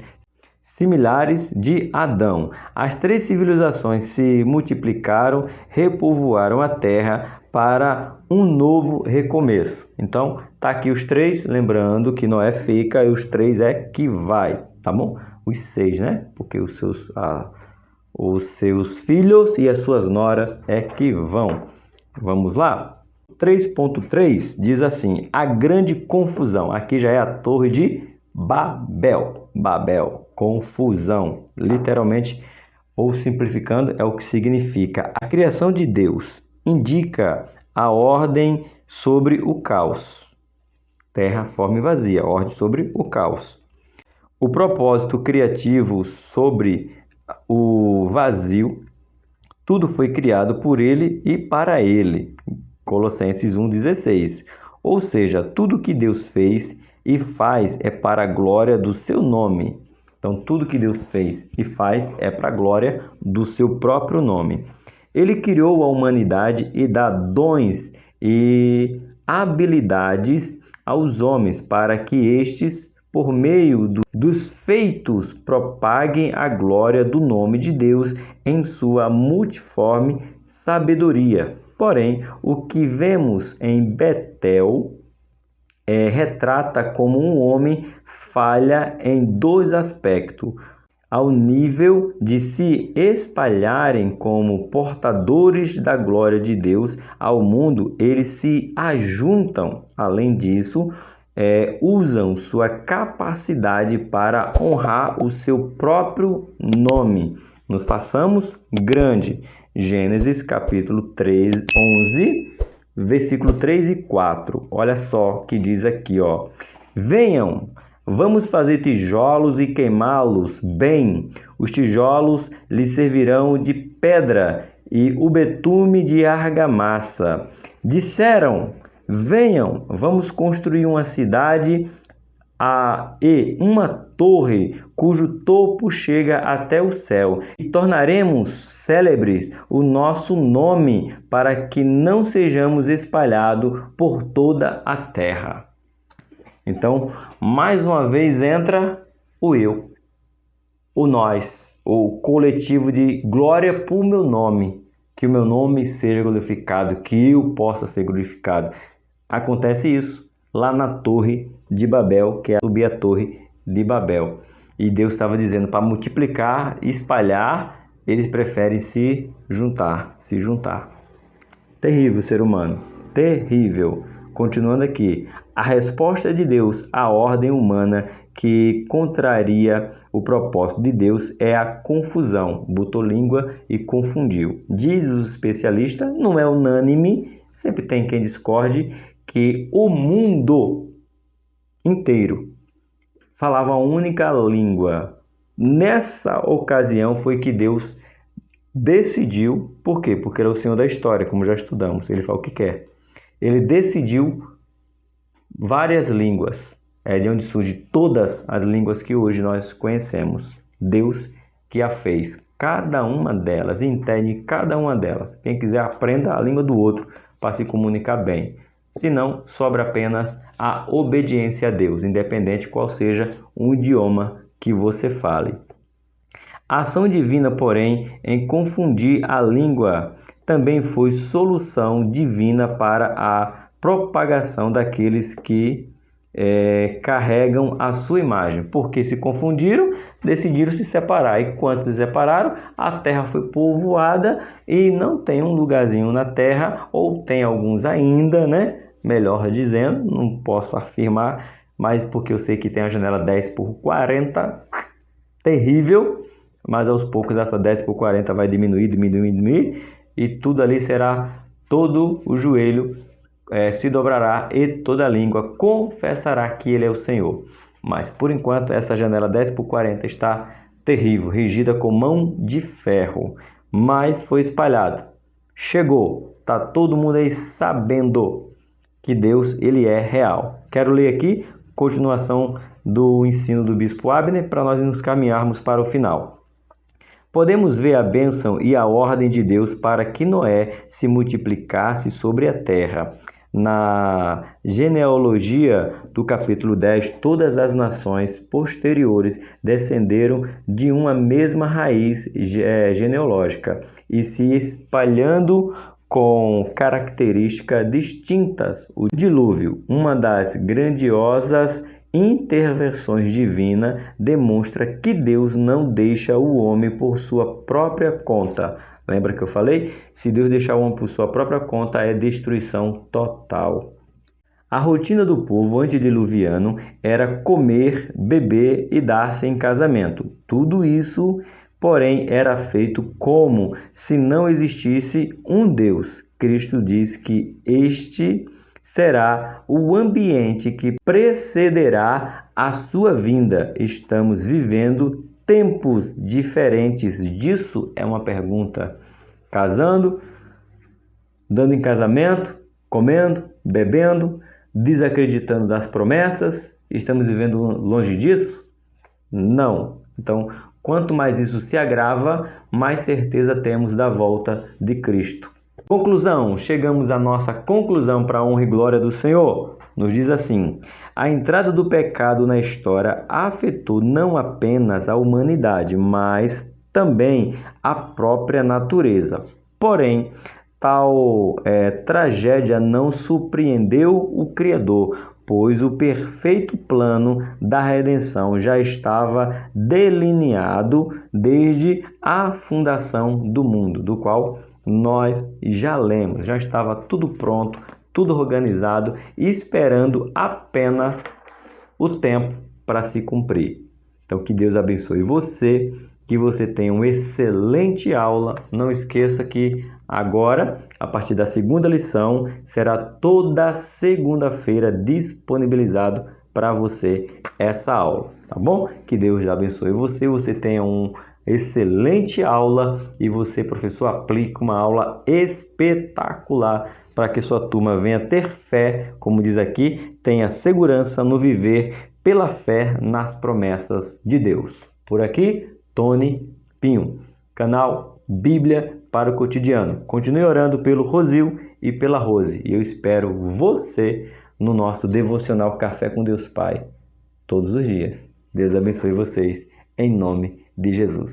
similares de Adão. As 3 civilizações se multiplicaram, repovoaram a terra para um novo recomeço. Então, tá aqui os 3, lembrando que Noé fica e os 3 é que vai, tá bom? Os 6, né? Porque os seus filhos e as suas noras é que vão. Vamos lá? 3.3 diz assim, a grande confusão. Aqui já é a torre de Babel. Babel, confusão. Literalmente, ou simplificando, é o que significa. A criação de Deus indica a ordem sobre o caos. Terra, forma e vazia. Ordem sobre o caos. O propósito criativo sobre o vazio. Tudo foi criado por ele e para ele. Colossenses 1,16. Ou seja, tudo que Deus fez e faz é para a glória do seu nome. Então, tudo que Deus fez e faz é para a glória do seu próprio nome. Ele criou a humanidade e dá dons e habilidades aos homens para que estes, por meio dos feitos, propaguem a glória do nome de Deus em sua multiforme sabedoria. Porém, o que vemos em Betel retrata como um homem falha em dois aspectos. Ao nível de se espalharem como portadores da glória de Deus ao mundo, eles se ajuntam. Além disso, usam sua capacidade para honrar o seu próprio nome. Nos façamos grande. Gênesis capítulo 11, versículo 3 e 4. Olha só o que diz aqui, ó. Venham, vamos fazer tijolos e queimá-los bem. Os tijolos lhes servirão de pedra e o betume de argamassa. Disseram: venham, vamos construir uma cidade e uma torre cujo topo chega até o céu, e tornaremos célebres o nosso nome para que não sejamos espalhados por toda a terra. Então, mais uma vez entra o eu, o nós, o coletivo de glória por meu nome, que o meu nome seja glorificado, que eu possa ser glorificado. Acontece isso lá na Torre de Babel, que é subir a Torre de Babel. E Deus estava dizendo para multiplicar e espalhar, eles preferem se juntar. Terrível ser humano, terrível. Continuando aqui, a resposta de Deus à ordem humana que contraria o propósito de Deus é a confusão. Botou língua e confundiu. Diz os especialistas, não é unânime, sempre tem quem discorde, que o mundo inteiro falava a única língua. Nessa ocasião foi que Deus decidiu, por quê? Porque ele é o Senhor da história, como já estudamos, ele fala o que quer. Ele decidiu várias línguas, de onde surgem todas as línguas que hoje nós conhecemos. Deus que a fez, cada uma delas, entende cada uma delas. Quem quiser aprenda a língua do outro para se comunicar bem. Senão, sobra apenas a obediência a Deus, independente qual seja o idioma que você fale. A ação divina, porém, em confundir a língua, também foi solução divina para a propagação daqueles que carregam a sua imagem. Porque se confundiram, decidiram se separar. E quando se separaram, a terra foi povoada e não tem um lugarzinho na terra, ou tem alguns ainda, né? Melhor dizendo, não posso afirmar, mas porque eu sei que tem a janela 10x40, terrível, mas aos poucos essa 10x40 vai diminuir, e tudo ali será, todo o joelho se dobrará e toda a língua confessará que Ele é o Senhor. Mas por enquanto essa janela 10x40 está terrível, rigida com mão de ferro, mas foi espalhado, chegou, está todo mundo aí sabendo que Deus ele é real. Quero ler aqui continuação do ensino do Bispo Abner para nós nos caminharmos para o final. Podemos ver a bênção e a ordem de Deus para que Noé se multiplicasse sobre a terra. Na genealogia do capítulo 10, todas as nações posteriores descenderam de uma mesma raiz genealógica e se espalhando com características distintas. O dilúvio, uma das grandiosas intervenções divinas, demonstra que Deus não deixa o homem por sua própria conta. Lembra que eu falei? Se Deus deixar o homem por sua própria conta, é destruição total. A rotina do povo antediluviano era comer, beber e dar-se em casamento. Tudo isso, porém, era feito como se não existisse um Deus. Cristo diz que este será o ambiente que precederá a sua vinda. Estamos vivendo tempos diferentes. Disso é uma pergunta. Casando, dando em casamento, comendo, bebendo, desacreditando das promessas. Estamos vivendo longe disso? Não. Então, Quanto mais isso se agrava, mais certeza temos da volta de Cristo. Conclusão, chegamos à nossa conclusão para a honra e glória do Senhor. Nos diz assim: a entrada do pecado na história afetou não apenas a humanidade, mas também a própria natureza. Porém, tal tragédia não surpreendeu o Criador, pois o perfeito plano da redenção já estava delineado desde a fundação do mundo, do qual nós já lemos, já estava tudo pronto, tudo organizado, esperando apenas o tempo para se cumprir. Então, que Deus abençoe você, que você tenha uma excelente aula. Não esqueça que agora, a partir da segunda lição, será toda segunda-feira disponibilizado para você essa aula, tá bom? Que Deus abençoe você, você tenha uma excelente aula e você, professor, aplique uma aula espetacular para que sua turma venha ter fé, como diz aqui, tenha segurança no viver pela fé nas promessas de Deus. Por aqui, Tony Pinho, canal Bíblia para o Cotidiano. Continue orando pelo Rosil e pela Rose. E eu espero você no nosso devocional Café com Deus Pai, todos os dias. Deus abençoe vocês, em nome de Jesus.